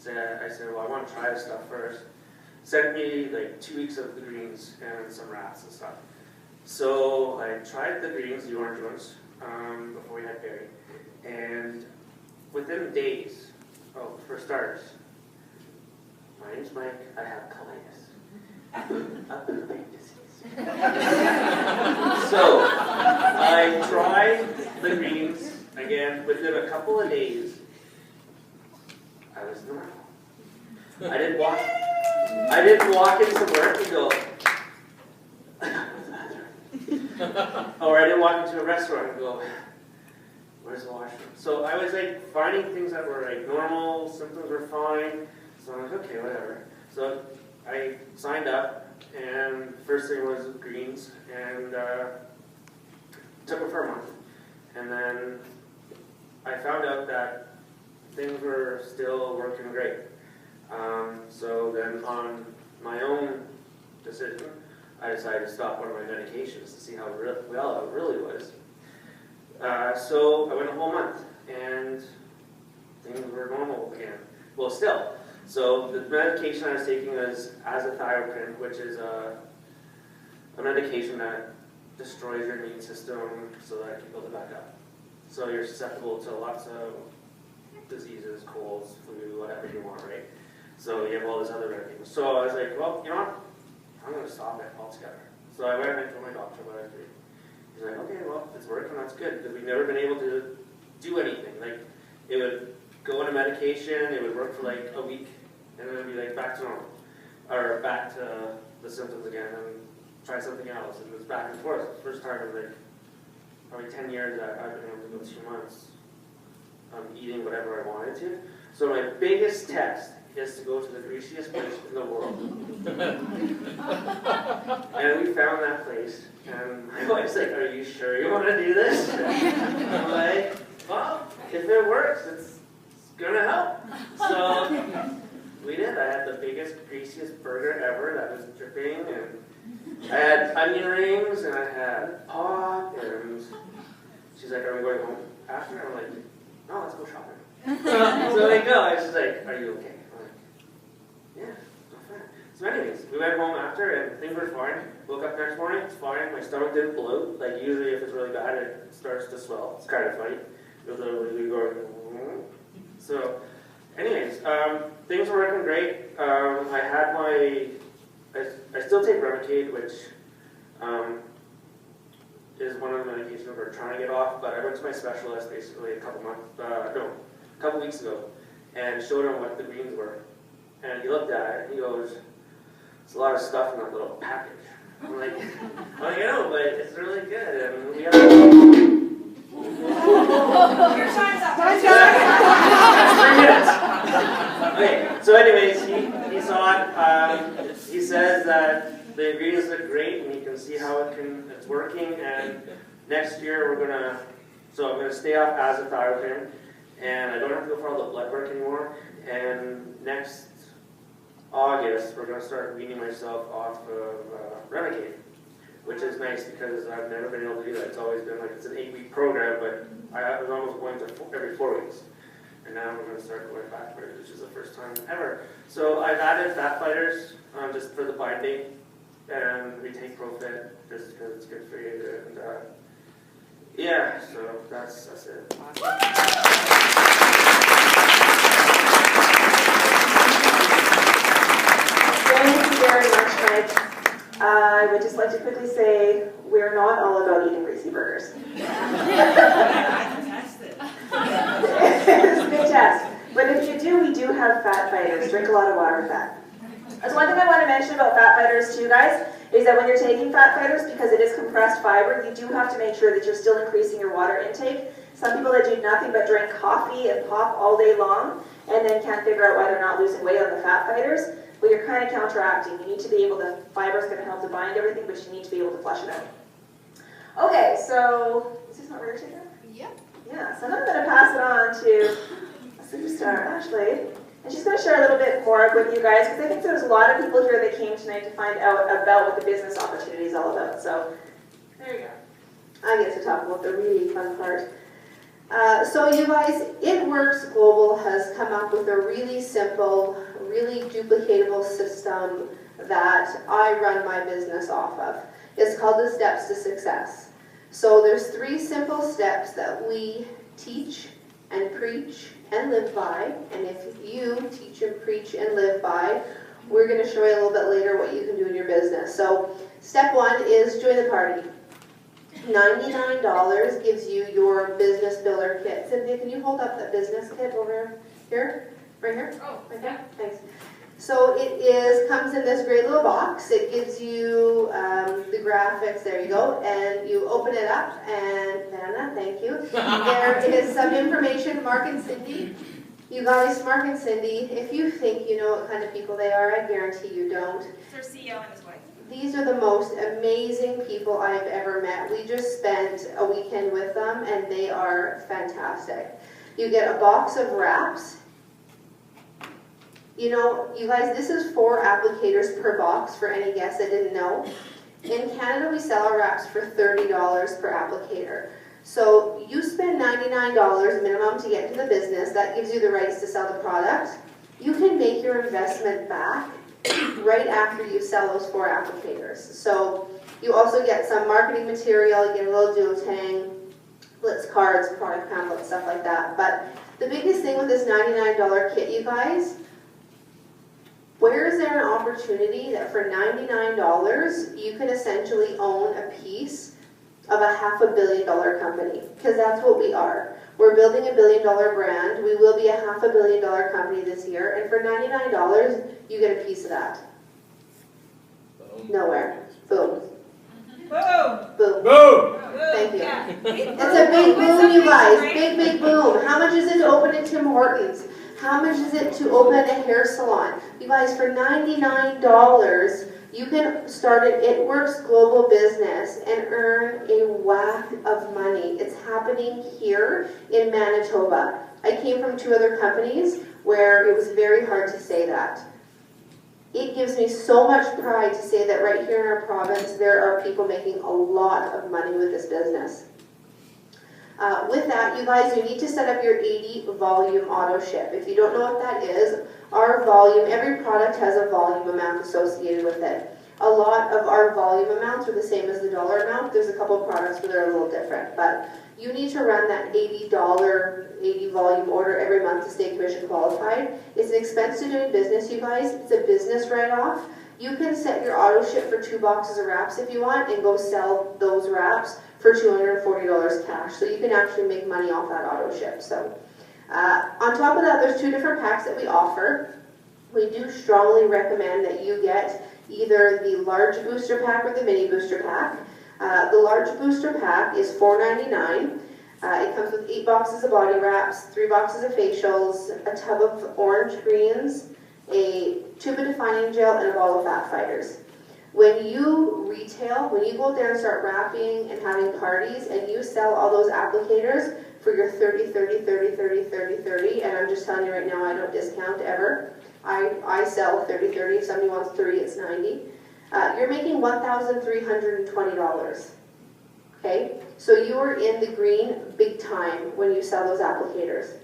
Speaker 7: I said, well, I want to try this stuff first. Sent me like 2 weeks of the greens and some wraps and stuff. So I tried the greens, the orange ones, before we had berry. And within days, for starters, my name's Mike, I have colitis. Up in the vein disease. So I tried the greens again. Within a couple of days, I was normal. I didn't walk into work and go, or I didn't walk into a restaurant and go, where's the washroom? So I was like finding things that were like normal, symptoms were fine. So I'm like, okay, whatever. So I signed up, and first thing was greens, and took it for a month. And then I found out that things were still working great. So then on my own decision, I decided to stop one of my medications to see how well it really was. So I went a whole month, and things were normal again. Well, still. So the medication I was taking was azathioprine, which is a medication that destroys your immune system so that it can build it back up. So you're susceptible to lots of diseases, colds, flu, whatever you want, right? So you have all this other medications. So I was like, well, you know what? I'm going to stop it altogether. So I went and I told my doctor what I was doing. He's like, okay, well, if it's working, that's good, because we've never been able to do anything. Like, it would go on a medication, it would work for like a week, and then it would be like back to normal. Or back to the symptoms again, and try something else. And it was back and forth. First time in like probably 10 years that I've been able to go 2 months eating whatever I wanted to. So my biggest test is to go to the greasiest place in the world. And we found that place, and my wife's like, are you sure you want to do this? I'm like, well, if it works, it's gonna help. So we did. I had the biggest, greasiest burger ever that was dripping, and I had onion rings, and I had pop, and she's like, are we going home after? I'm like, no, let's go shopping. So we go, and she's like, are you okay? I'm like, yeah, I'm fine. So anyways, we went home after, and things were fine. Woke up next morning, it's fine. My stomach didn't bloat. Like usually if it's really bad, it starts to swell. It's kind of funny. It was literally going, so anyways, things were working great. I had I still take Remicade, which is one of the medications we're trying to get off, but I went to my specialist basically a couple weeks ago, and showed him what the greens were. And he looked at it, and he goes, there's a lot of stuff in that little package. I'm like, I know, but it's really good. And we have
Speaker 2: Your time's up.
Speaker 7: 3 minutes. Okay, so anyways, he saw it. He says that the ingredients look great, and you can see how it's working. And next year I'm gonna stay off azathioprine, and I don't have to go for all the blood work anymore. And next August we're gonna start weaning myself off of Remicade, which is nice because I've never been able to do that. It's always been like it's an 8-week program, but I was almost going to every 4 weeks. And now we're going to start going backwards, which is the first time ever. So I've added fat fighters just for the binding, and we take Profit just because it's good for you. And yeah, so that's it.
Speaker 1: Thank you very much, Mike. I would just like to quickly say we're not all about eating greasy burgers. It's a big test. But if you do, we do have fat fighters. Drink a lot of water with that. That's one thing I want to mention about fat fighters too, guys, is that when you're taking fat fighters, because it is compressed fiber, you do have to make sure that you're still increasing your water intake. Some people that do nothing but drink coffee and pop all day long and then can't figure out why they're not losing weight on the fat fighters. Well, you're kind of counteracting. You need to be able to, fiber's going to help to bind everything, but you need to be able to flush it out. Okay, so, is this not where you're taking it?
Speaker 2: Yep.
Speaker 1: Yeah, so now I'm going to pass it on to a superstar, Ashley. And she's going to share a little bit more with you guys, because I think there's a lot of people here that came tonight to find out about what the business opportunity is all about. So, there you go. I get to talk about the really fun part. So you guys, It Works Global has come up with a really simple, really duplicatable system that I run my business off of. It's called the Steps to Success. So there's 3 simple steps that we teach and preach and live by. And if you teach and preach and live by, we're going to show you a little bit later what you can do in your business. So step 1 is join the party. $99 gives you your business builder kit. Cynthia, can you hold up that business kit over here? Right here?
Speaker 2: Oh,
Speaker 1: right there? Thanks. So it comes in this great little box. It gives you the graphics. There you go. And you open it up, and thank you. There is some information. Mark and Cindy. You guys, Mark and Cindy, if you think you know what kind of people they are, I guarantee you don't.
Speaker 2: it's our CEO and his wife.
Speaker 1: These are the most amazing people I've ever met. We just spent a weekend with them, and they are fantastic. You get a box of wraps. You know, you guys, this is 4 applicators per box for any guests that didn't know. In Canada, we sell our wraps for $30 per applicator. So you spend $99 minimum to get into the business. That gives you the rights to sell the product. You can make your investment back right after you sell those 4 applicators. So you also get some marketing material, you get a little duotang, blitz cards, product pamphlets, stuff like that. But the biggest thing with this $99 kit, you guys, where is there an opportunity that for $99 you can essentially own a piece of a $500 million company? Because that's what we are. We're building a $1 billion brand. We will be a $500 million company this year. And for $99, you get a piece of that.
Speaker 6: Boom.
Speaker 1: Nowhere. Boom.
Speaker 2: Boom.
Speaker 1: Boom.
Speaker 6: Boom!
Speaker 1: Thank you.
Speaker 2: Yeah.
Speaker 1: It's a big boom, you guys. Big, big boom. How much is it to open a Tim Hortons? How much is it to open a hair salon? You guys, for $99, you can start an It Works Global business and earn a whack of money. It's happening here in Manitoba. I came from 2 other companies where it was very hard to say that. It gives me so much pride to say that right here in our province, there are people making a lot of money with this business. With that, you guys, you need to set up your 80 volume auto ship. If you don't know what that is, our volume, every product has a volume amount associated with it. A lot of our volume amounts are the same as the dollar amount. There's a couple of products where they're a little different, but you need to run that $80 80 volume order every month to stay commission qualified. It's an expense to doing business, you guys. It's a business write-off. You can set your auto ship for 2 boxes of wraps if you want and go sell those wraps for $240 cash. So you can actually make money off that auto ship. So on top of that, there's 2 different packs that we offer. We do strongly recommend that you get either the large booster pack or the mini booster pack. The large booster pack is $4.99. It comes with 8 boxes of body wraps, 3 boxes of facials, a tub of orange greens, a tube of defining gel, and a ball of fat fighters. When you retail, when you go there and start wrapping and having parties and you sell all those applicators for your 30, 30, 30, 30, 30, 30, and I'm just telling you right now, I don't discount ever. I sell 30, 30. If somebody wants 3, it's 90. You're making $1,320. Okay? So you are in the green big time when you sell those applicators.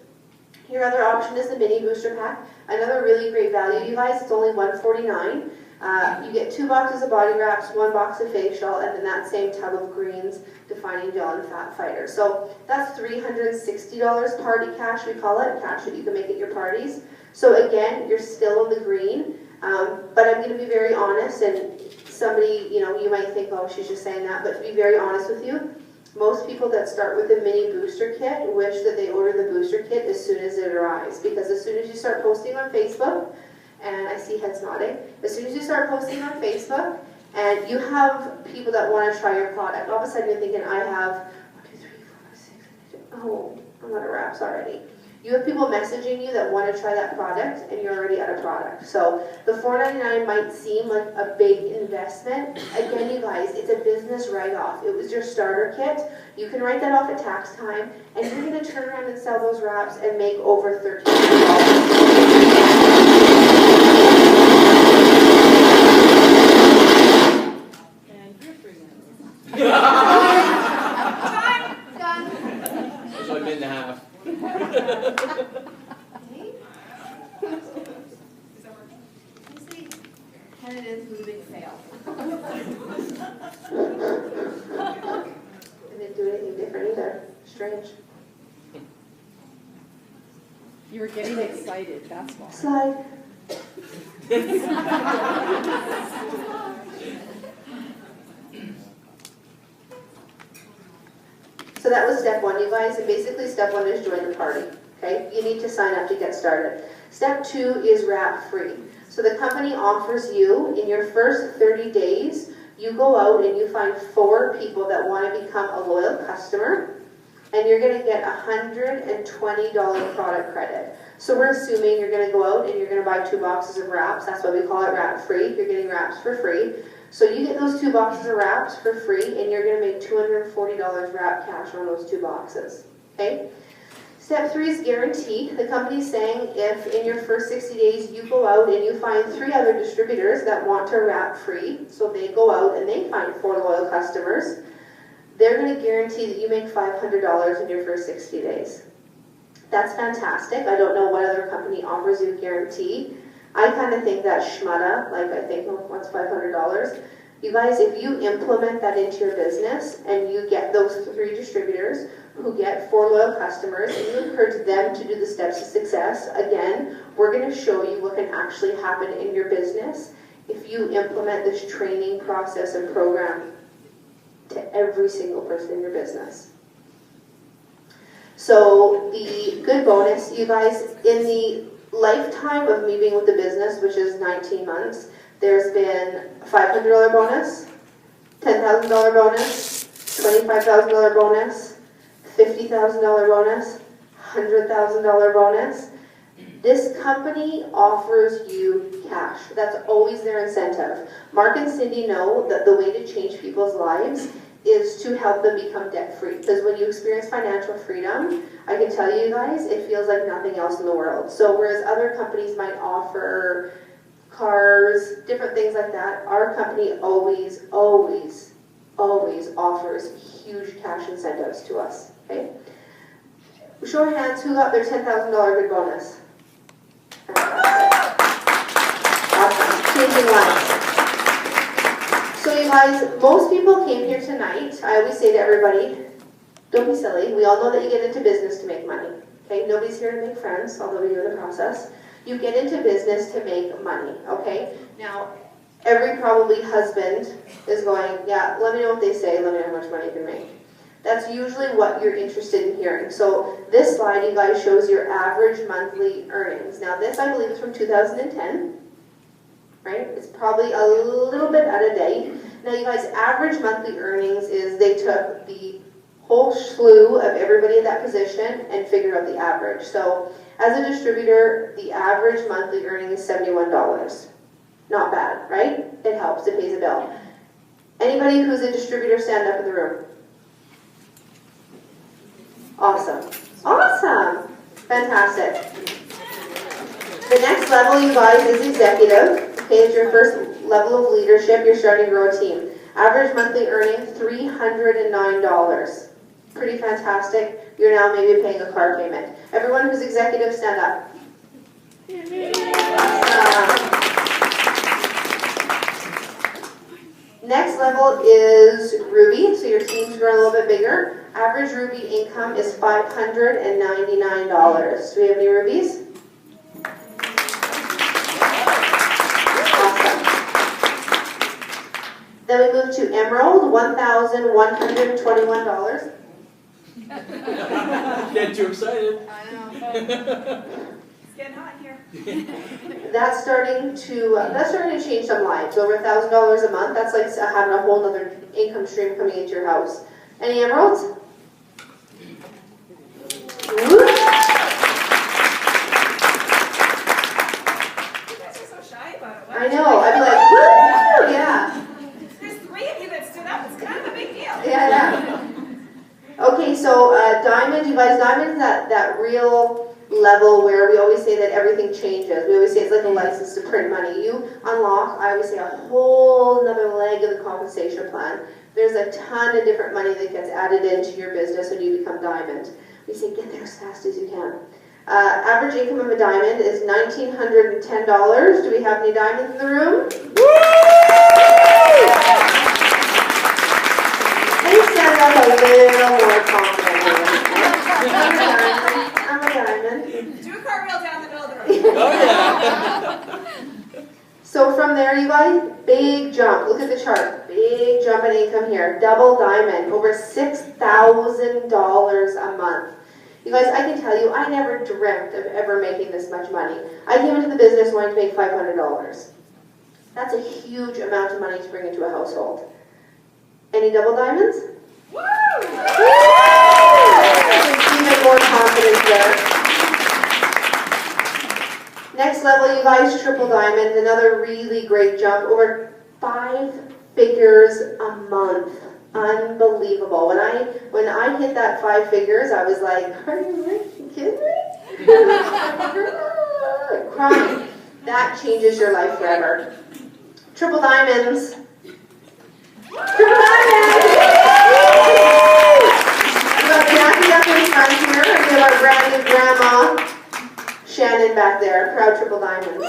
Speaker 1: Your other option is the mini booster pack. Another really great value, you guys. It's only $149.
Speaker 3: You get 2 boxes of body wraps, 1 box of facial, and then that same tub of greens, defining gel, and fat fighter. So that's $360 party cash, we call it, cash that you can make at your parties. So again, you're still in the green, but I'm going to be very honest, and somebody, you might think, oh, she's just saying that, but to be very honest with you, most people that start with a mini booster kit wish that they order the booster kit as soon as it arrives, because as soon as you start posting on Facebook, and I see heads nodding, as soon as you start posting on Facebook, and you have people that want to try your product, all of a sudden you're thinking, I have 1, 2, 3, 4, 5, 6, 7, 8, oh, I'm out of wraps already. You have people messaging you that want to try that product, and you're already out of product. So the $4.99 might seem like a big investment. Again, you guys, it's a business write-off. It was your starter kit. You can write that off at tax time, and you're going to turn around and sell those wraps and make over $1,300.
Speaker 8: And you're 3 minutes.
Speaker 6: It's like a minute and a half.
Speaker 8: Candidates moving fail.
Speaker 3: I didn't do anything different either. Strange.
Speaker 8: You were getting excited, that's why.
Speaker 3: Slide. So that was step 1, you guys, and basically step 1 is join the party, okay? You need to sign up to get started. Step 2 is wrap free. So the company offers you, in your first 30 days, you go out and you find 4 people that want to become a loyal customer, and you're going to get $120 product credit. So we're assuming you're going to go out and you're going to buy 2 boxes of wraps. That's why we call it wrap free. You're getting wraps for free. So you get those 2 boxes of wraps for free, and you're going to make $240 wrap cash on those 2 boxes. Okay? Step 3 is guaranteed. The company's saying if in your first 60 days you go out and you find 3 other distributors that want to wrap free, so they go out and they find 4 loyal customers, they're going to guarantee that you make $500 in your first 60 days. That's fantastic. I don't know what other company offers you a guarantee. I kind of think that's schmutta, like I think, oh, what's $500? You guys, if you implement that into your business and you get those 3 distributors who get 4 loyal customers and you encourage them to do the steps to success, again, we're going to show you what can actually happen in your business if you implement this training process and program to every single person in your business. So the good bonus, you guys, in the lifetime of me being with the business, which is 19 months, there's been a $500 bonus, $10,000 bonus, $25,000 bonus, $50,000 bonus, $100,000 bonus. This company offers you cash. That's always their incentive. Mark and Cindy know that the way to change people's lives is to help them become debt-free. Because when you experience financial freedom, I can tell you guys, it feels like nothing else in the world. So whereas other companies might offer cars, different things like that, our company always, always, always offers huge cash incentives to us. Okay? Show of hands, who got their $10,000 good bonus? Awesome. Changing lives. So you guys, most people came here tonight. I always say to everybody, don't be silly. We all know that you get into business to make money. Okay? Nobody's here to make friends, although we do in the process. You get into business to make money. Okay? Now, every probably husband is going, yeah, let me know what they say. Let me know how much money you can make. That's usually what you're interested in hearing. So this slide, you guys, shows your average monthly earnings. Now this, I believe, is from 2010, right? It's probably a little bit out of date. Now you guys, average monthly earnings is they took the whole slew of everybody in that position and figured out the average. So as a distributor, the average monthly earning is $71. Not bad, right? It helps, it pays a bill. Anybody who's a distributor, stand up in the room. Awesome. Awesome. Fantastic. The next level, you guys, is executive. Okay, it's your first level of leadership. You're starting to grow a team. Average monthly earning, $309. Pretty fantastic. You're now maybe paying a car payment. Everyone who's executive, stand up. Next level is Ruby, so your team's growing a little bit bigger. Average Ruby income is $599. Do we have any Rubies? Awesome. Then we move to Emerald, $1,121.
Speaker 6: Get too excited.
Speaker 8: I know.
Speaker 2: It's getting hot here.
Speaker 3: That's starting to change some lives. Over $1,000 a month. That's like having a whole other income stream coming into your house. Any emeralds? Woo!
Speaker 2: You guys are so shy about it. Why
Speaker 3: I
Speaker 2: don't you
Speaker 3: know. I'd be like, woo! Yeah.
Speaker 2: There's 3 of you that stood up. It's kind of a big deal.
Speaker 3: Yeah. Okay, so diamond, you guys, diamond is that real level where we always say that everything changes. We always say it's like a license to print money. You unlock, I always say, a whole another leg of the compensation plan. There's a ton of different money that gets added into your business when you become diamond. We say get there as fast as you can. Average income of a diamond is $1,910. Do we have any diamonds in the room? Please stand up a little more confidently. I'm a diamond.
Speaker 2: Do a cartwheel down the middle of the road.
Speaker 6: Oh yeah.
Speaker 3: So from there, you guys, big jump. Look at the chart. Big jump in income here. Double diamond. Over $6,000 a month. You guys, I can tell you, I never dreamt of ever making this much money. I came into the business wanting to make $500. That's a huge amount of money to bring into a household. Any double diamonds?
Speaker 2: Woo!
Speaker 3: Even more confidence there. Next level, you guys, triple diamond, another really great jump, over 5 figures a month. Unbelievable. When I hit that 5 figures, I was like, are you kidding me? Crying. That changes your life forever. Triple diamonds. Triple diamonds! We got Jackie up in front here, and we have our brand new grandma, Shannon, back there. Proud triple diamonds.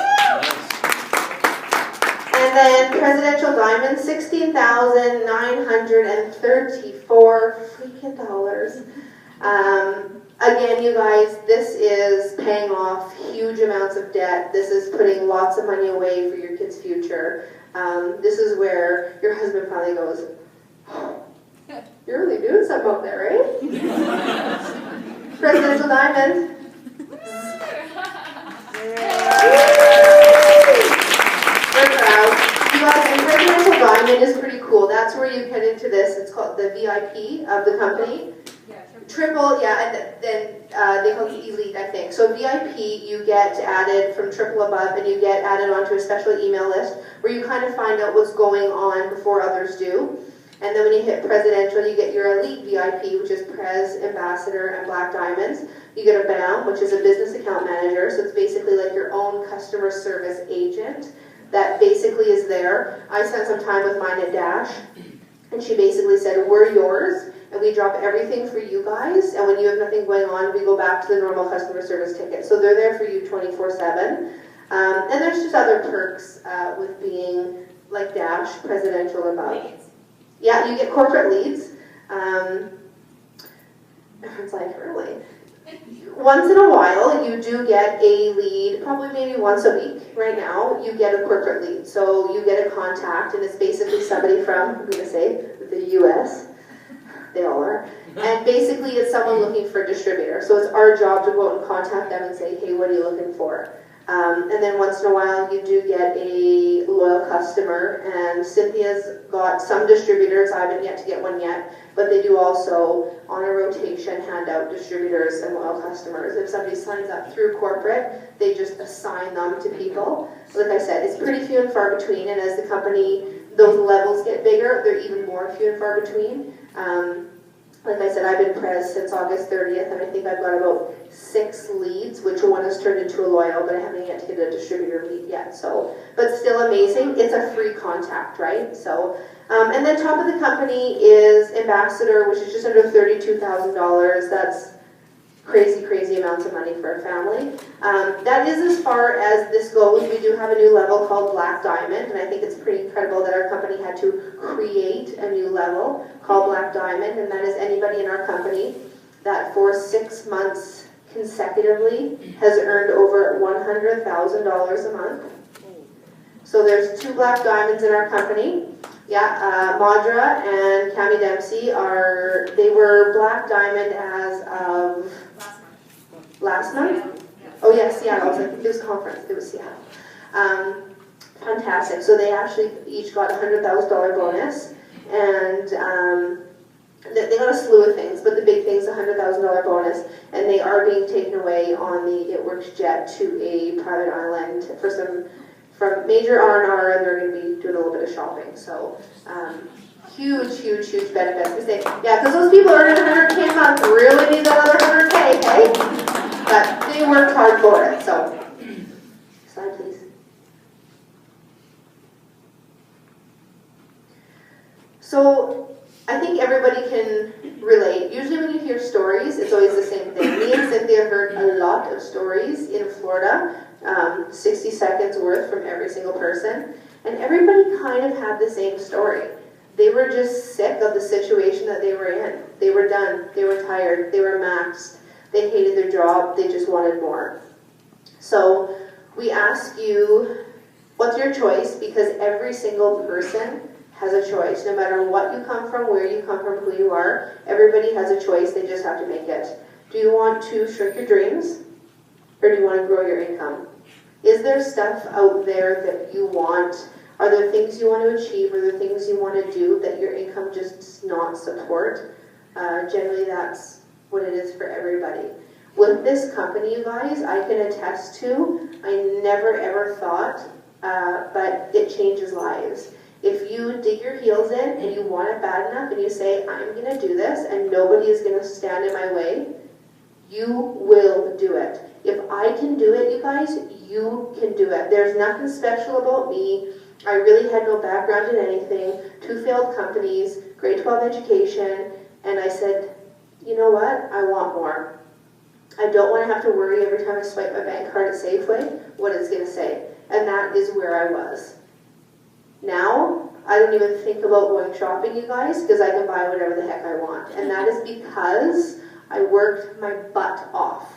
Speaker 3: And then presidential diamond, $16,934 freaking dollars. Again, you guys, this is paying off huge amounts of debt. This is putting lots of money away for your kids' future. This is where your husband probably goes, oh, you're really doing something up there, right? Presidential diamond. We're proud. You guys, and presidential diamond is pretty cool. That's where you get into this. It's called the VIP of the company. Triple, yeah, and then they call it elite, I think. So VIP, you get added from triple above, and you get added onto a special email list where you kind of find out what's going on before others do. And then when you hit presidential, you get your elite VIP, which is Prez, Ambassador, and Black Diamonds. You get a BAM, which is a business account manager. So it's basically like your own customer service agent that basically is there. I spent some time with mine at Dash, and she basically said, we're yours, and we drop everything for you guys, and when you have nothing going on, we go back to the normal customer service ticket. So they're there for you 24/7. And there's just other perks with being like Dash, presidential and above. Yeah, you get corporate leads. Everyone's like, really? Once in a while, you do get a lead, probably maybe once a week. Right now, you get a corporate lead. So you get a contact, and it's basically somebody from, I'm going to say, the U.S. They all are. And basically, it's someone looking for a distributor. So it's our job to go out and contact them and say, hey, what are you looking for? And then once in a while, you do get a loyal customer. And Cynthia's got some distributors. I haven't yet to get one yet. But they do also, on a rotation, hand out distributors and loyal customers. If somebody signs up through corporate, they just assign them to people. Like I said, it's pretty few and far between. And as the company, those levels get bigger, they're even more few and far between. Like I said, I've been Prez since August 30th, and I think I've got about 6 leads, which one has turned into a loyal, but I haven't yet to get a distributor lead yet. So, but still amazing. It's a free contact, right? So, and then top of the company is Ambassador, which is just under $32,000. That's crazy, crazy amounts of money for a family. That is as far as this goes. We do have a new level called Black Diamond, and I think it's pretty incredible that our company had to create a new level called Black Diamond, and that is anybody in our company that for 6 months consecutively has earned over $100,000 a month. So there's 2 Black Diamonds in our company. Yeah, Maudra and Cami Dempsey they were Black Diamond as of last month? Oh yeah, Seattle. It was a conference. It was Seattle. Fantastic. So they actually each got a $100,000 bonus, and they got a slew of things, but the big thing is a $100,000 bonus, and they are being taken away on the It Works jet to a private island from major R&R, and they're going to be doing a little bit of shopping. So huge, huge, huge benefits. Because those people earning $100K a month really need another $100K, okay? But they worked hard for it. So, slide please. So I think everybody can relate. Usually when you hear stories, it's always the same thing. Me and Cynthia heard a lot of stories in Florida, 60 seconds worth from every single person, and everybody kind of had the same story. They were just sick of the situation that they were in. They were done. They were tired. They were maxed. They hated their job. They just wanted more. So we ask you, what's your choice? Because every single person has a choice. No matter what you come from, where you come from, who you are, everybody has a choice. They just have to make it. Do you want to shrink your dreams? Or do you want to grow your income? Is there stuff out there that you want? Are there things you want to achieve? Are there things you want to do that your income just does not support? Generally, that's what it is for everybody. With this company, you guys, I can attest to, I never ever thought, but it changes lives. If you dig your heels in and you want it bad enough and you say, I'm going to do this and nobody is going to stand in my way, you will do it. If I can do it, you guys, you can do it. There's nothing special about me. I really had no background in anything. 2 failed companies, grade 12 education, and I said, you know what? I want more. I don't want to have to worry every time I swipe my bank card at Safeway what it's going to say. And that is where I was. Now, I don't even think about going shopping, you guys, because I can buy whatever the heck I want. And that is because I worked my butt off.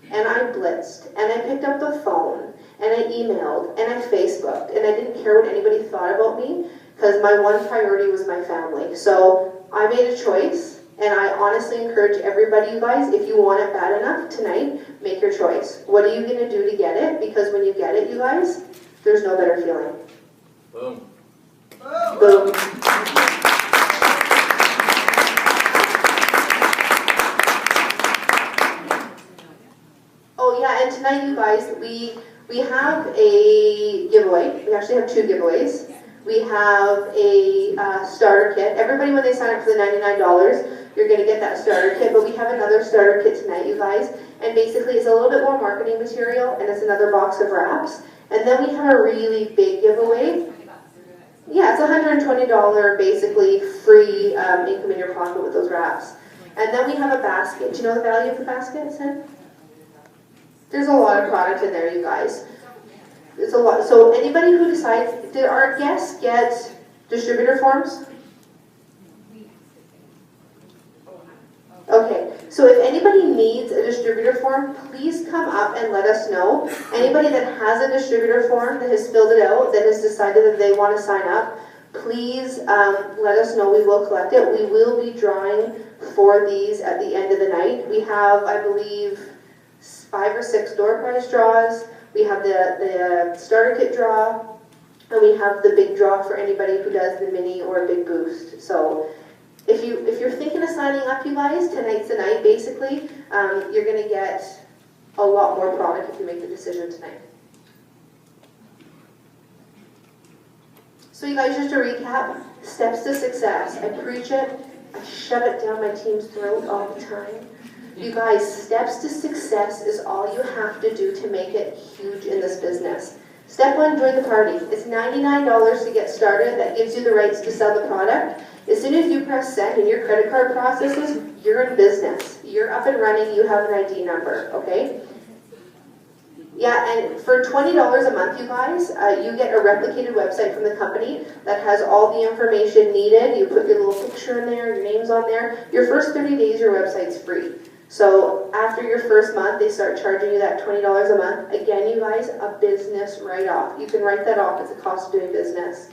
Speaker 3: And I blitzed, and I picked up the phone, and I emailed, and I Facebooked, and I didn't care what anybody thought about me, because my one priority was my family. So I made a choice, and I honestly encourage everybody, you guys, if you want it bad enough tonight, make your choice. What are you going to do to get it? Because when you get it, you guys, there's no better feeling.
Speaker 6: Boom.
Speaker 3: Boom. Oh yeah, and tonight, you guys, we have a giveaway. We actually have 2 giveaways. We have a starter kit. Everybody, when they sign up for the $99, you're going to get that starter kit, but we have another starter kit tonight, you guys, and basically it's a little bit more marketing material, and it's another box of wraps. And then we have a really big giveaway. Yeah, it's $120 basically free income in your pocket with those wraps. And then we have a basket. Do you know the value of the basket, Sid? There's a lot of product in there, you guys. There's a lot. So anybody who decides, did our guests get distributor forms? Okay, so if anybody needs a distributor form, please come up and let us know. Anybody that has a distributor form, that has filled it out, that has decided that they want to sign up, please let us know. We will collect it. We will be drawing for these at the end of the night. We have, I believe, 5 or 6 door prize draws. We have the starter kit draw, and we have the big draw for anybody who does the mini or a big boost. So if you're thinking of signing up, you guys, tonight's the night, basically. You're going to get a lot more product if you make the decision tonight. So you guys, just to recap, steps to success. I preach it. I shove it down my team's throat all the time. You guys, steps to success is all you have to do to make it huge in this business. Step 1, join the party. It's $99 to get started. That gives you the rights to sell the product. As soon as you press send and your credit card processes, you're in business. You're up and running, you have an ID number, okay? Yeah, and for $20 a month, you guys, you get a replicated website from the company that has all the information needed. You put your little picture in there, your name's on there. Your first 30 days, your website's free. So after your first month, they start charging you that $20 a month. Again, you guys, a business write-off. You can write that off as a cost of doing business.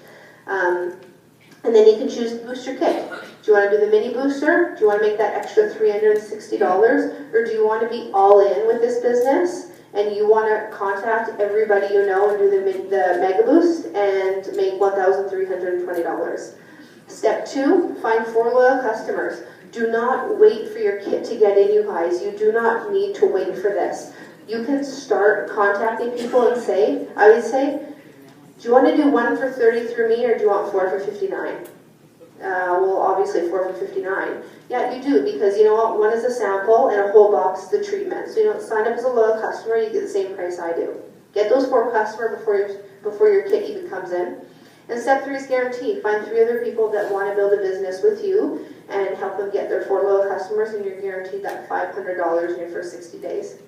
Speaker 3: And then you can choose the booster kit. Do you want to do the mini booster? Do you want to make that extra $360? Or do you want to be all in with this business and you want to contact everybody you know and do the mega boost and make $1,320? Step 2, find 4 loyal customers. Do not wait for your kit to get in, you guys. You do not need to wait for this. You can start contacting people and say, I would say, do you want to do 1 for 30 through me, or do you want 4 for 59? Well, obviously 4 for 59. Yeah, you do, because you know what? 1 is a sample, and a whole box is the treatment. So you don't sign up as a loyal customer, you get the same price I do. Get those 4 customers before your kit even comes in. And step 3 is guaranteed. Find 3 other people that want to build a business with you and help them get their 4 loyal customers, and you're guaranteed that $500 in your first 60 days.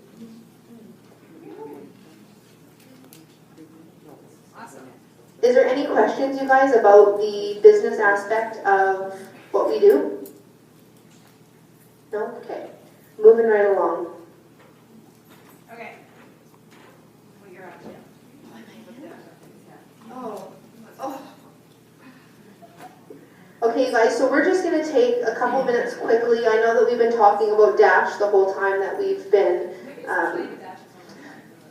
Speaker 2: Awesome.
Speaker 3: Is there any questions, you guys, about the business aspect of what we do? No? Okay. Moving right along.
Speaker 2: Okay. Well, you're up.
Speaker 3: Oh. Okay, you guys, so we're just going to take a couple minutes quickly. I know that we've been talking about Dash the whole time that we've been.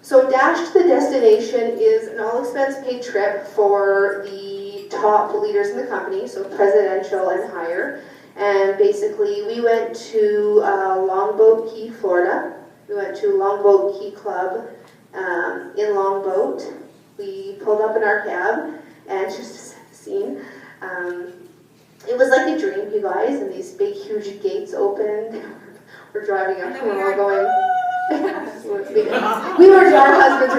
Speaker 3: So Dash to the Destination is an all-expense-paid trip for the top leaders in the company, so presidential and higher. And basically, we went to Longboat Key, Florida. We went to Longboat Key Club in Longboat. We pulled up in our cab, and just to set the scene, it was like a dream, you guys, and these big, huge gates opened. We're driving up, and we're going... our husbands were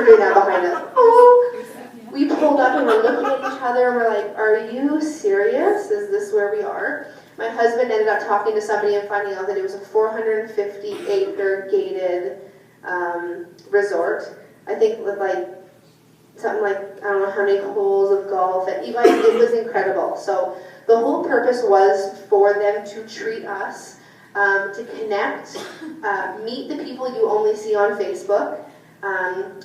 Speaker 3: doing that behind us. Oh. We pulled up and we're looking at each other and we're like, are you serious? Is this where we are? My husband ended up talking to somebody and finding out that it was a 450-acre gated resort. I think with like something like, I don't know how many holes of golf. You guys, it was incredible. So the whole purpose was for them to treat us, to connect, meet the people you only see on Facebook.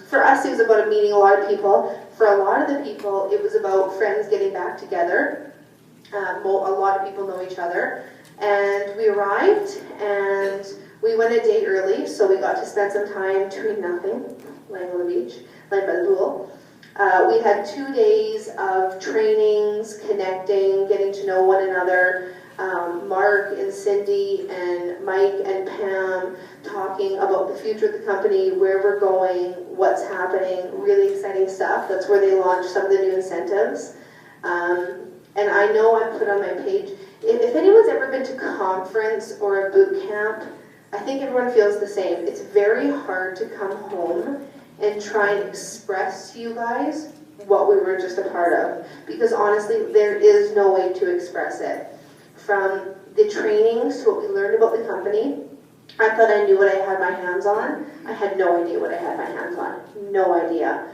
Speaker 3: For us, it was about meeting a lot of people. For a lot of the people, it was about friends getting back together. A lot of people know each other. And we arrived, and we went a day early, so we got to spend some time doing nothing, laying on the beach, laying by the pool. We had 2 days of trainings, connecting, getting to know one another. Mark and Cindy and Mike and Pam talking about the future of the company, where we're going, what's happening, really exciting stuff. That's where they launched some of the new incentives. And I know I put on my page, if anyone's ever been to a conference or a boot camp, I think everyone feels the same. It's very hard to come home and try and express to you guys what we were just a part of. Because honestly, there is no way to express it. From the trainings to what we learned about the company, I thought I knew what I had my hands on. I had no idea what I had my hands on. No idea.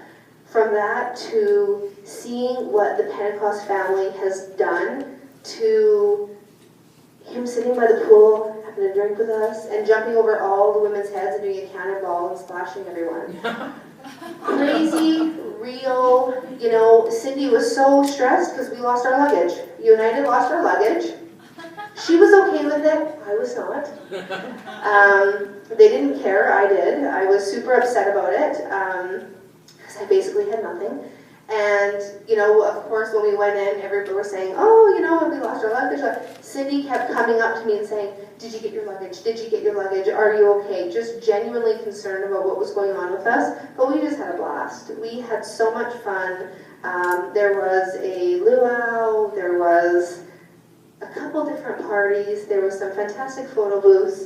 Speaker 3: From that to seeing what the Pentecost family has done, to him sitting by the pool, having a drink with us, and jumping over all the women's heads and doing a cannonball and splashing everyone. Crazy, real, you know, Cindy was so stressed because we lost our luggage. United lost our luggage. She was okay with it. I was not. They didn't care. I did. I was super upset about it because I basically had nothing. And, you know, of course, when we went in, everybody was saying, oh, you know, we lost our luggage. Cindy kept coming up to me and saying, did you get your luggage? Did you get your luggage? Are you okay? Just genuinely concerned about what was going on with us. But we just had a blast. We had so much fun. There was a luau. There was a couple different parties. There was some fantastic photo booths.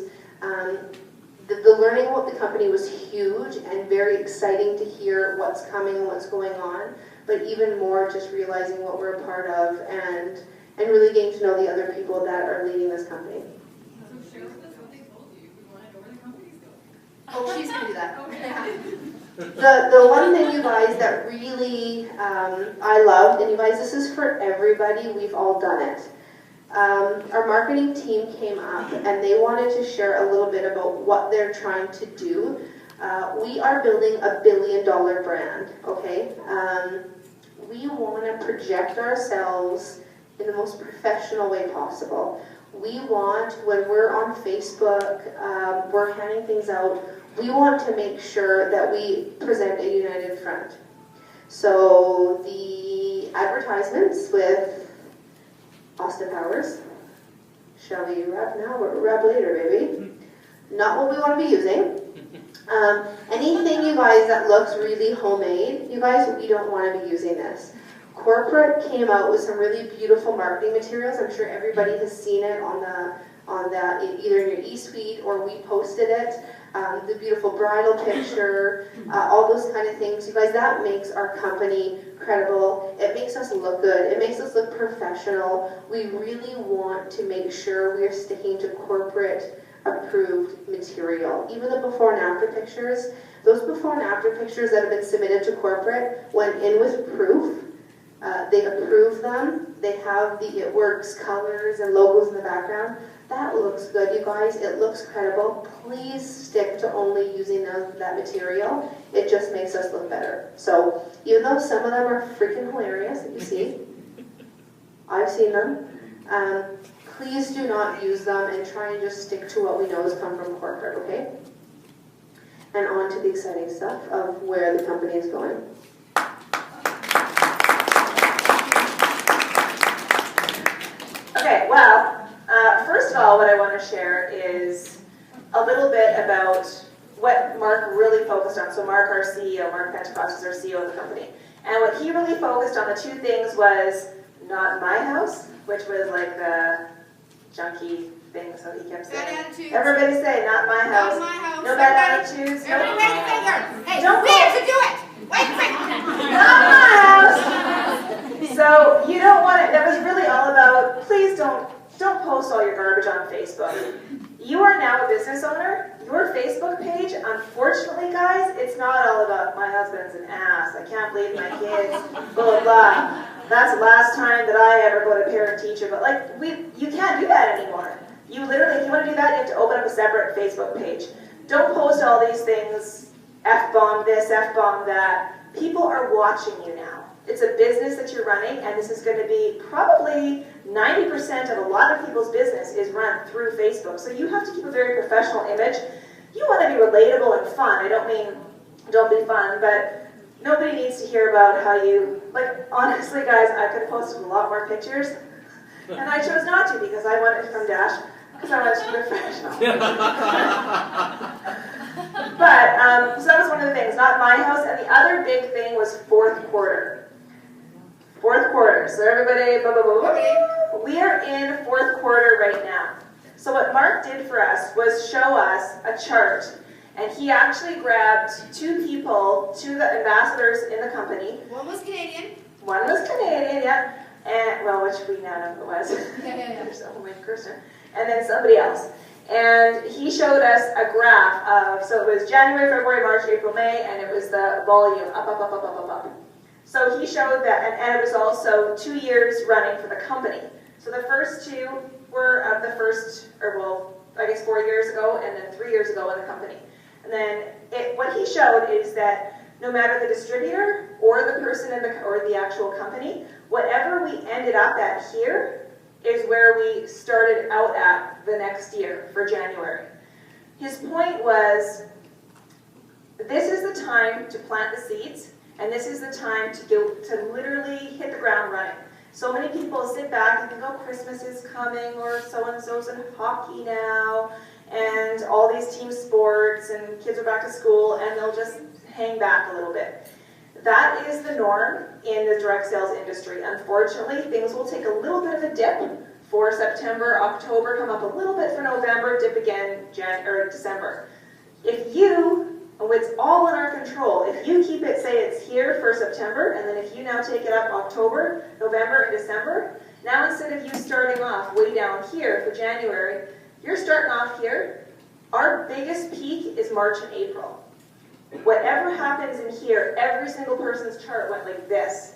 Speaker 3: The learning about the company was huge and very exciting to hear what's coming and what's going on, but even more just realizing what we're a part of and, and really getting to know the other people that are leading this company.
Speaker 8: So share with us what they told you. We want to know where the company's going.
Speaker 3: Oh, she's gonna do that.
Speaker 8: Okay.
Speaker 3: The one thing, you guys, that really I loved, and you guys, this is for everybody, we've all done it. Our marketing team came up and they wanted to share a little bit about what they're trying to do. We are building a $1 billion brand, okay? We want to project ourselves in the most professional way possible. We want, when we're on Facebook, we're handing things out, we want to make sure that we present a united front. So the advertisements with Austin Powers, shall we wrap now or wrap later, baby? Not what we want to be using. Anything, you guys, that looks really homemade, you guys, we don't want to be using this. Corporate came out with some really beautiful marketing materials. I'm sure everybody has seen it on the either in your e-suite or we posted it. The beautiful bridal picture, all those kind of things. You guys, that makes our company credible. It makes us look good. It makes us look professional. We really want to make sure we're sticking to corporate approved material. Even the before and after pictures, those before and after pictures that have been submitted to corporate went in with proof. They approve them. They have the It Works colors and logos in the background. That looks good, you guys. It looks credible. Please stick to only using that material. It just makes us look better. So even though some of them are freaking hilarious that you see, I've seen them, please do not use them and try and just stick to what we know has come from corporate, okay? And on to the exciting stuff of where the company is going.
Speaker 1: Okay, well, first of all, what I want to share is a little bit about what Mark really focused on. So Mark, our CEO, Mark Pentecost is our CEO of the company. And what he really focused on, the two things was not my house, which was like the junky thing, so he kept saying.
Speaker 2: Bad attitudes.
Speaker 1: Everybody say, not my house.
Speaker 2: Not my house.
Speaker 1: No bad attitudes.
Speaker 2: Everybody raise a finger. Hey,
Speaker 1: Don't
Speaker 2: we have to do it. Wait, wait.
Speaker 1: Not my house. So you don't want it. That was really all about, please don't post all your garbage on Facebook. You are now a business owner. Your Facebook page, unfortunately, guys, it's not all about my husband's an ass. I can't believe my kids, blah, blah, blah. That's the last time that I ever go to parent teacher. But like, you can't do that anymore. You literally, if you want to do that, you have to open up a separate Facebook page. Don't post all these things, F-bomb this, F-bomb that. People are watching you now. It's a business that you're running, and this is going to be probably 90% of a lot of people's business is run through Facebook. So you have to keep a very professional image. You want to be relatable and fun. I don't mean don't be fun, but nobody needs to hear about how you, like, honestly, guys, I could have posted a lot more pictures, and I chose not to because I wanted from Dash, because I wanted to be professional. But, so that was one of the things, not my house, and the other big thing was fourth quarter. Fourth quarter. So everybody, blah, blah, blah, blah. We are in fourth quarter right now. So what Mark did for us was show us a chart. And he actually grabbed two the ambassadors in the company.
Speaker 2: One was Canadian.
Speaker 1: One was Canadian, yeah. And, well, which we now know who it was.
Speaker 2: Yeah.
Speaker 1: There's a homemade Kirsten. And then somebody else. And he showed us a graph of, so it was January, February, March, April, May, and it was the volume up, up, up, up, up, up, up. So he showed that, and it was also 2 years running for the company. So the first two were of the first, or well, I guess 4 years ago, and then 3 years ago in the company. And then what he showed is that no matter the distributor or the person or the actual company, whatever we ended up at here is where we started out at the next year for January. His point was, this is the time to plant the seeds. And this is the time to literally hit the ground running. So many people sit back and think, oh, Christmas is coming, or so-and-so's in hockey now, and all these team sports, and kids are back to school, and they'll just hang back a little bit. That is the norm in the direct sales industry. Unfortunately, things will take a little bit of a dip for September, October, come up a little bit for November, dip again December. If you And it's all in our control. If you keep it, say it's here for September, and then if you now take it up October, November, and December, now instead of you starting off way down here for January, you're starting off here. Our biggest peak is March and April. Whatever happens in here, every single person's chart went like this.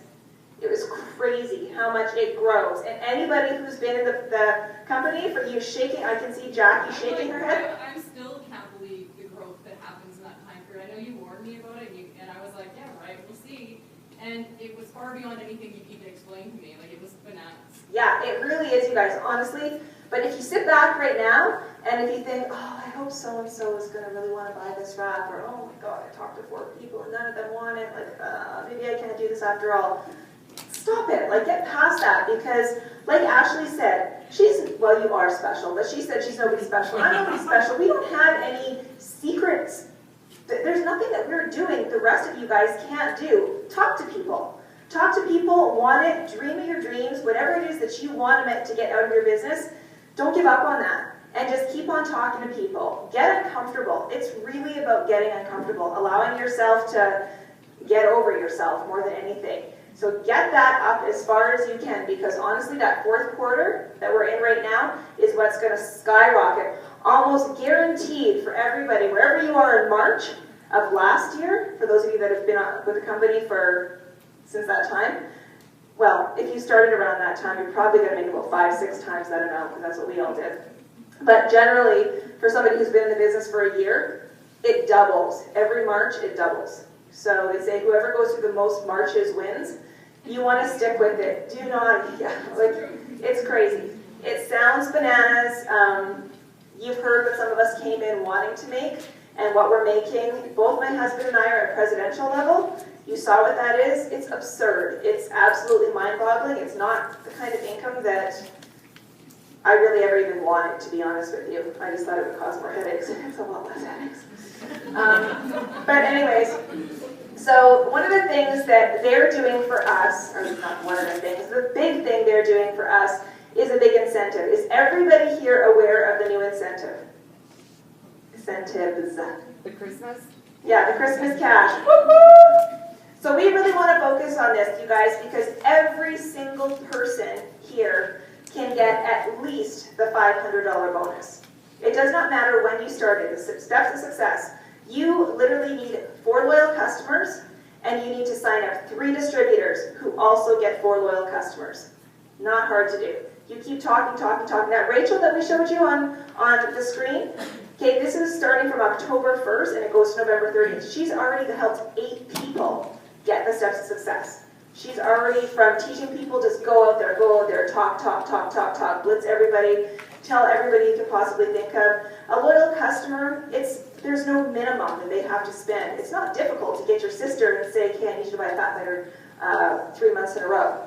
Speaker 1: It was crazy how much it grows. And anybody who's been in the company, for you shaking, I can see Jackie shaking her head.
Speaker 8: I still can't believe the growth that happens in that time period. I know you warned me about it, and I was like, yeah, right, we'll see. And it was far beyond anything you could explain to me. Like, it was bananas.
Speaker 1: Yeah, it really is, you guys, honestly. But if you sit back right now, and if you think, oh, I hope so-and-so is going to really want to buy this wrap, or, oh my God, I talked to 4 people and none of them want it, like, maybe I can't do this after all. Stop it, like, get past that, because like Ashley said, well, you are special, but she said she's nobody special. I'm nobody special. We don't have any secrets. There's nothing that we're doing the rest of you guys can't do. Talk to people. Talk to people, want it, dream of your dreams, whatever it is that you want to get out of your business, don't give up on that. And just keep on talking to people. Get uncomfortable. It's really about getting uncomfortable, allowing yourself to get over yourself more than anything. So get that up as far as you can, because honestly, that 4th quarter that we're in right now is what's going to skyrocket. Almost guaranteed for everybody, wherever you are in March of last year, for those of you that have been with the company since that time, well, if you started around that time, you're probably going to make about 5-6 times that amount, because that's what we all did. But generally, for somebody who's been in the business for a year, it doubles. Every March, it doubles. So they say whoever goes through the most Marches wins. You want to stick with it. Do not, it's crazy. It sounds bananas. You've heard what some of us came in wanting to make, and what we're making. Both my husband and I are at presidential level. You saw what that is. It's absurd. It's absolutely mind-boggling. It's not the kind of income that I really ever even wanted, to be honest with you. I just thought it would cause more headaches. It's a lot less headaches. But anyways, so one of the things that they're doing for us, or not one of the things, the big thing they're doing for us is a big incentive. Is everybody here aware of the new incentive? Incentives.
Speaker 2: The Christmas?
Speaker 1: Yeah, the Christmas cash. Woo-hoo! So we really want to focus on this, you guys, because every single person here can get at least the $500 bonus. It does not matter when you started. The steps to success. You literally need 4 loyal customers, and you need to sign up 3 distributors who also get 4 loyal customers. Not hard to do. You keep talking. That Rachel that we showed you on the screen, okay, this is starting from October 1st, and it goes to November 30th. She's already helped 8 people get the steps to success. She's already, from teaching people, just go out there, talk, blitz everybody, tell everybody you can possibly think of. A loyal customer, there's no minimum that they have to spend. It's not difficult to get your sister and say, okay, I need you to buy a fat lighter 3 months in a row.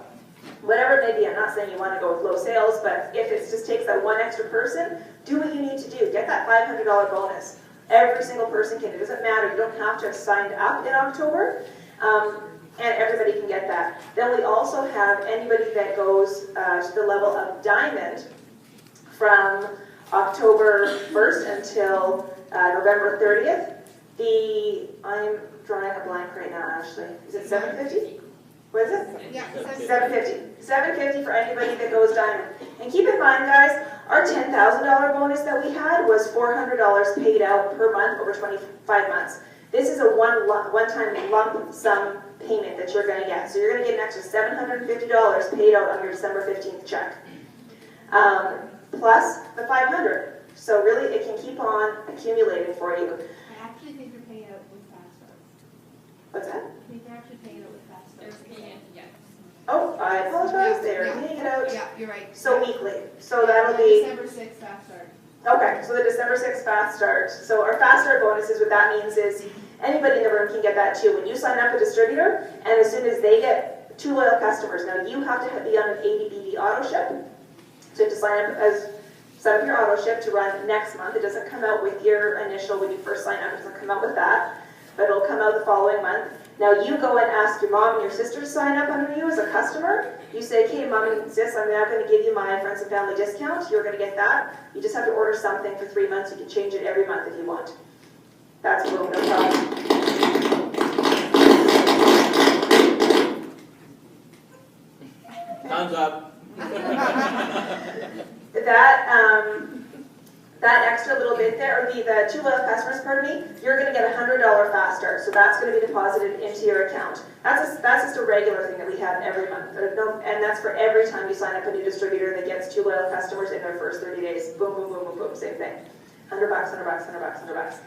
Speaker 1: Whatever it may be, I'm not saying you want to go with low sales, but if it just takes that 1 extra person, do what you need to do. Get that $500 bonus. Every single person can. It doesn't matter. You don't have to have signed up in October. And everybody can get that. Then we also have anybody that goes to the level of diamond from October 1st until November 30th. I'm drawing a blank right now, Ashley. Is it $750? What is it?
Speaker 2: Yeah,
Speaker 1: $750. $750 for anybody that goes diamond. And keep in mind, guys, our $10,000 bonus that we had was $400 paid out per month over 25 months. This is a one-time lump sum payment that you're going to get. So you're going to get an extra $750 paid out on your December 15th check. Plus the $500. So really, it can keep on accumulating for you.
Speaker 9: I actually think they're paying out with Fast Start.
Speaker 1: What's that?
Speaker 9: I think they're actually paying out with Fast Start.
Speaker 8: There's paying, yeah.
Speaker 1: Oh, I apologize. They're
Speaker 9: Yeah.
Speaker 1: paying it out.
Speaker 9: Yeah, you're right.
Speaker 1: So weekly. So that'll be...
Speaker 9: December 6th Fast Start.
Speaker 1: Okay, so the December 6th Fast Start. So our Fast Start bonuses, what that means is anybody in the room can get that too. When you sign up a distributor, and as soon as they get 2 loyal customers, now you have to be on an ADBD auto ship. So you have to set up your auto ship to run next month. It doesn't come out with your initial, when you first sign up, it doesn't come out with that, but it'll come out the following month. Now you go and ask your mom and your sister to sign up under you as a customer. You say, okay, mom and sis, I'm now going to give you my friends and family discount. You're going to get that. You just have to order something for 3 months. You can change it every month if you want. That's a little bit of fun.
Speaker 6: Thumbs up.
Speaker 1: That extra little bit there, or the two loyal customers, pardon me, you're going to get a $100 fast start. So that's going to be deposited into your account. That's just a regular thing that we have every month. And that's for every time you sign up a new distributor that gets 2 loyal customers in their first 30 days. Boom, boom, boom, boom, boom, same thing. $100, $100, $100,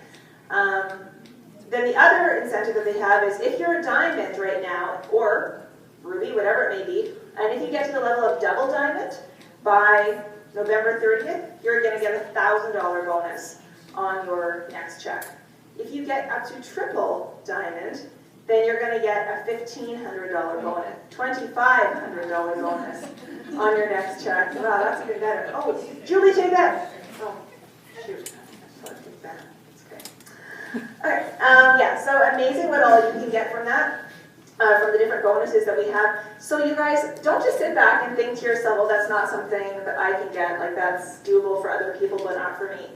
Speaker 1: $100. Then the other incentive that they have is if you're a diamond right now, or ruby, whatever it may be, and if you get to the level of double diamond by November 30th, you're going to get a $1,000 bonus on your next check. If you get up to triple diamond, then you're going to get a $1,500 bonus, $2,500 bonus on your next check. Wow, that's even better. Oh, Julie, take that. Oh, shoot. I just take that. That's great. Okay, yeah, so amazing what all you can get from that. From the different bonuses that we have. So you guys, don't just sit back and think to yourself, well, that's not something that I can get, like that's doable for other people, but not for me.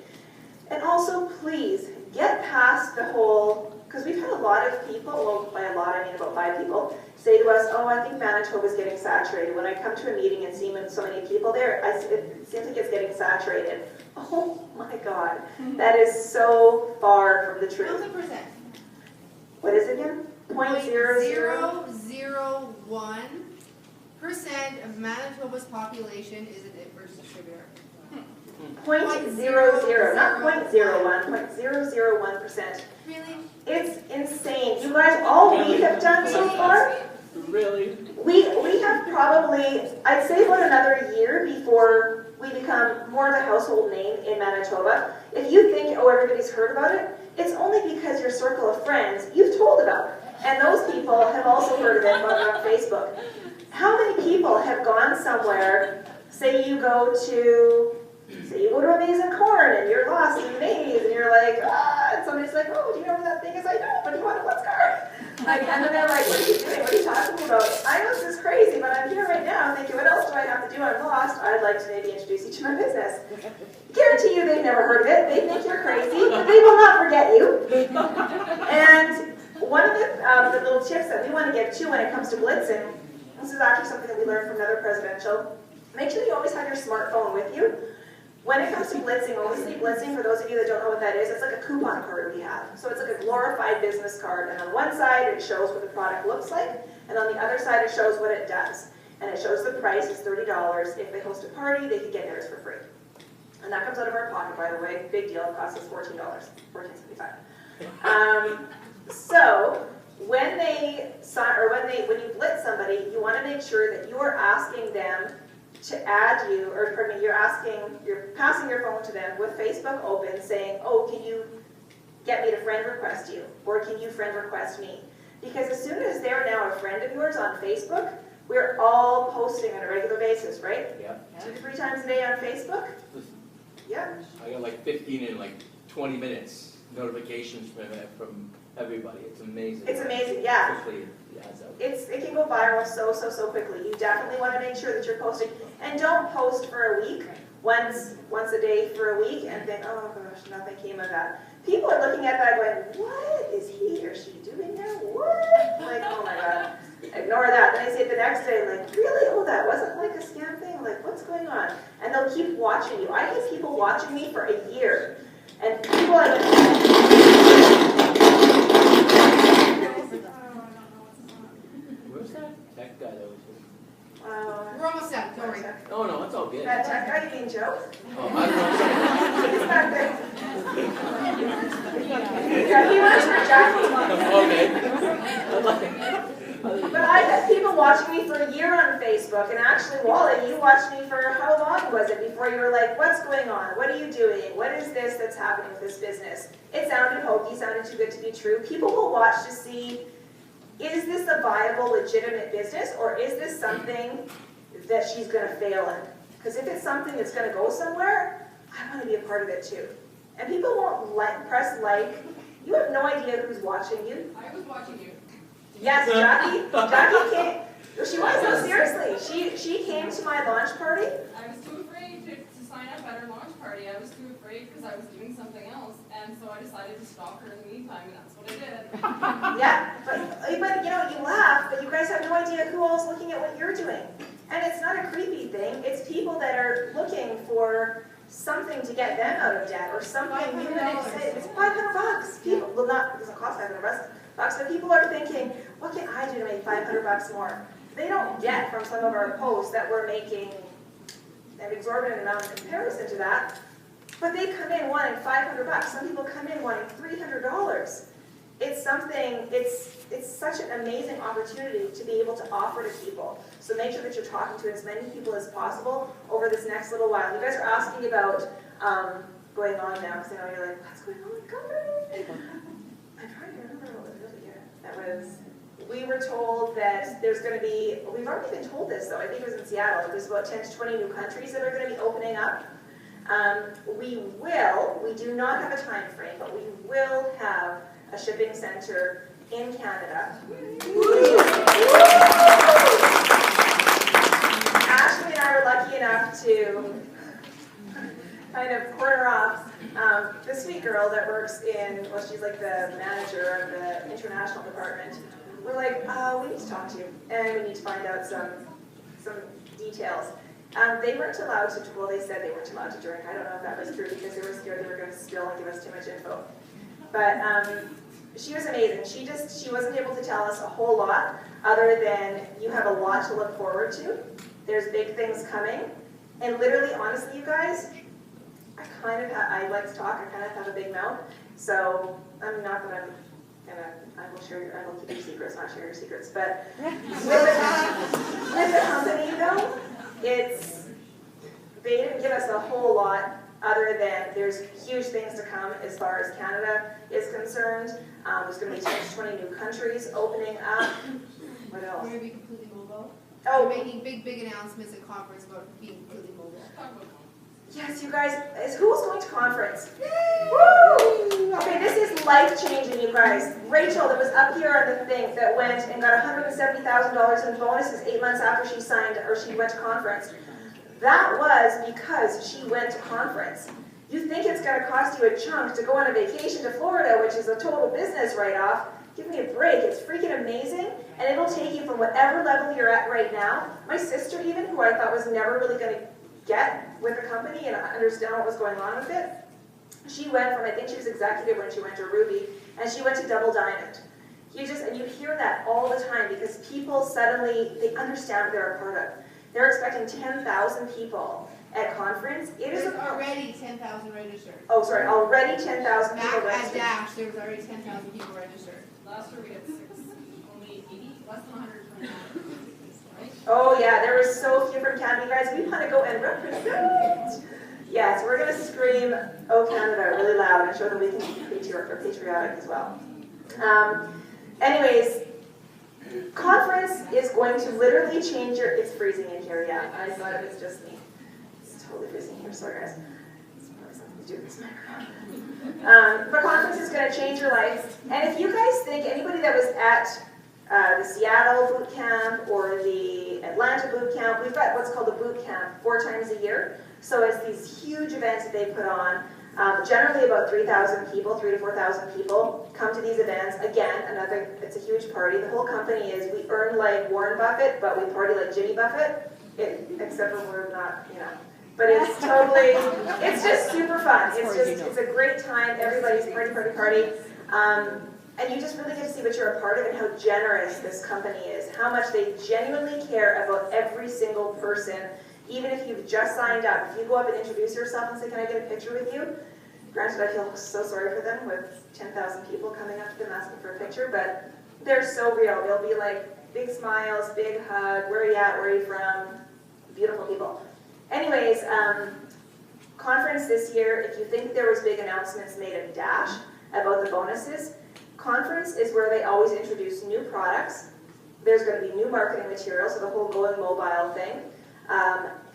Speaker 1: And also, please, get past the whole, because we've had a lot of people, well, by a lot I mean about 5 people, say to us, oh, I think Manitoba is getting saturated. When I come to a meeting and see so many people there, it seems like it's getting saturated. Oh my God, that is so far from the truth.
Speaker 9: 1,000%.
Speaker 1: What is it again? 0.0001%
Speaker 9: of Manitoba's population is a diverse distributor.
Speaker 1: 0.00, not 0.01, 0.001%.
Speaker 9: Really?
Speaker 1: It's insane. You guys, all we have done so far,
Speaker 6: Really?
Speaker 1: we have probably, I'd say about another year before we become more of a household name in Manitoba. If you think, oh, everybody's heard about it, it's only because your circle of friends, you've told about it. And those people have also heard of it on Facebook. How many people have gone somewhere, say you go to Amazing Corn and you're lost in the maze and you're like, and somebody's like, oh, do you know where that thing is? I don't, but do you want a plus card? Like, and then they're like, what are you doing? What are you talking about? I know this is crazy, but I'm here right now thinking, what else do I have to do? I'm lost. I'd like to maybe introduce you to my business. Guarantee you they've never heard of it. They think you're crazy, but they will not forget you. And one of the little tips that we want to give too when it comes to blitzing, this is actually something that we learned from another presidential, make sure you always have your smartphone with you. When it comes to blitzing, when we say blitzing, for those of you that don't know what that is, it's like a coupon card we have. So it's like a glorified business card, and on one side it shows what the product looks like, and on the other side it shows what it does. And it shows the price is $30. If they host a party, they can get theirs for free. And that comes out of our pocket, by the way. Big deal. It costs us $14, $14.75. So when when you blitz somebody, you want to make sure that you are asking them to add you, or pardon me, you're passing your phone to them with Facebook open, saying, oh, can you get me to friend request you, or can you friend request me? Because as soon as they're now a friend of yours on Facebook, we're all posting on a regular basis, right?
Speaker 6: Yeah.
Speaker 1: 2 to 3 times a day on Facebook. Yeah.
Speaker 6: I got like 15 in like 20 minutes notifications from everybody. It's amazing.
Speaker 1: It's amazing, yeah.
Speaker 6: Quickly it adds up.
Speaker 1: It can go viral so quickly. You definitely want to make sure that you're posting. And don't post for a week, once a day for a week, and think, oh gosh, nothing came of that. People are looking at that going, what is he or she doing now? What? Like, oh my God. Ignore that. Then I see it the next day, like, really? Oh, that wasn't like a scam thing? Like, what's going on? And they'll keep watching you. I have people watching me for a year. And people are like,
Speaker 6: Where's that tech guy that was here?
Speaker 9: We're almost done, don't worry.
Speaker 6: Oh no, it's all good.
Speaker 1: that tech guy, you mean Joe?
Speaker 6: Oh, I don't know.
Speaker 1: He's not there. Yeah, he works for Jackie.
Speaker 6: Okay.
Speaker 1: But I've had people watching me for a year on Facebook, and actually, Wally, you watched me for how long was it before you were like, what's going on? What are you doing? What is this that's happening with this business? It sounded hokey, sounded too good to be true. People will watch to see, is this a viable, legitimate business, or is this something that she's going to fail in? Because if it's something that's going to go somewhere, I want to be a part of it too. And people won't press like. You have no idea who's watching you.
Speaker 8: I was watching you.
Speaker 1: Yes, Jackie came. She was, no, seriously. She came to my launch party.
Speaker 8: I was too afraid to sign up at her launch party. I was too afraid because I was doing something else, and so I decided to stalk her in the meantime, and that's what I did.
Speaker 1: Yeah, but you know, you laugh, but you guys have no idea who all's looking at what you're doing. And it's not a creepy thing, it's people that are looking for something to get them out of debt, or something new and exciting. It's $500. People, well, not, it doesn't cost $500, but people are thinking, what can I do to make $500 more? They don't get from some of our posts that we're making an exorbitant amount in comparison to that, but they come in wanting $500. Some people come in wanting $300. It's something, it's such an amazing opportunity to be able to offer to people. So make sure that you're talking to as many people as possible over this next little while. You guys are asking about going on now, because I know you're like, what's going on with the company? I'm trying to remember what was really here. That was, we were told that there's going to be, we've already been told this though, I think it was in Seattle, there's about 10 to 20 new countries that are going to be opening up. We do not have a time frame, but we will have a shipping center in Canada. Ashley and I were lucky enough to kind of corner off the sweet girl that works in, well, she's like the manager of the international department. We're like, we need to talk to you, and we need to find out some details. They weren't allowed to, well, they said they weren't allowed to drink. I don't know if that was true because they were scared they were going to spill and give us too much info. But she was amazing. She wasn't able to tell us a whole lot other than you have a lot to look forward to. There's big things coming. And literally, honestly, you guys, I like to talk. I kind of have a big mouth. So I'm not that I'm gonna, I will keep your secrets, not share your secrets. But with the company though, they didn't give us a whole lot other than there's huge things to come as far as Canada is concerned. There's going to be 10 to 20 new countries opening up. What else?
Speaker 9: We're going to be completely mobile.
Speaker 1: Oh,
Speaker 9: We're making big announcements at conference about being completely mobile.
Speaker 1: yes, you guys. Who's going to conference? Woo! Okay, this is life-changing, you guys. Rachel, that was up here on the thing, that went and got $170,000 in bonuses 8 months after she signed or she went to conference. That was because she went to conference. You think it's going to cost you a chunk to go on a vacation to Florida, which is a total business write-off. Give me a break. It's freaking amazing, and it'll take you from whatever level you're at right now. My sister even, who I thought was never really going to get with the company and understand what was going on with it, she went from, I think she was executive when she went to Ruby, and she went to Double Diamond. And you hear that all the time because people suddenly, they understand what they're a part of. They're expecting 10,000 people at conference. It is
Speaker 9: There's already 10,000 registered.
Speaker 1: Oh, sorry, already 10,000 people
Speaker 9: Back at
Speaker 1: registered.
Speaker 9: Dash, there was already 10,000 people registered.
Speaker 8: Last year we had 6, only 80, less than 129. Right?
Speaker 1: Oh yeah, there were so few from Canada. You guys, we want to go and represent. Yes, we're going to scream, "Oh Canada," really loud and show them we can be patriotic as well. Anyways, conference is going to literally change your, it's freezing in here, yeah. I thought it was just me. It's totally freezing here, sorry guys. It's probably something to do with this microphone. But conference is going to change your life. And if you guys think, anybody that was at the Seattle boot camp or the Atlanta boot camp, we've got what's called a boot camp 4 times a year. So it's these huge events that they put on. Generally about 3,000 people, 3,000 to 4,000 people come to these events. Again, it's a huge party. The whole company is, we earn like Warren Buffett, but we party like Jimmy Buffett, except for we're not, you know. But it's totally, it's just super fun. It's a great time. Everybody's party. And you just really get to see what you're a part of and how generous this company is, how much they genuinely care about every single person. Even if you've just signed up, if you go up and introduce yourself and say, can I get a picture with you? Granted, I feel so sorry for them with 10,000 people coming up to them asking for a picture, but they're so real. They'll be like, big smiles, big hug, where are you at, where are you from? Beautiful people. Anyways, conference this year, if you think there was big announcements made at Dash about the bonuses, conference is where they always introduce new products. There's going to be new marketing material, so the whole going mobile thing.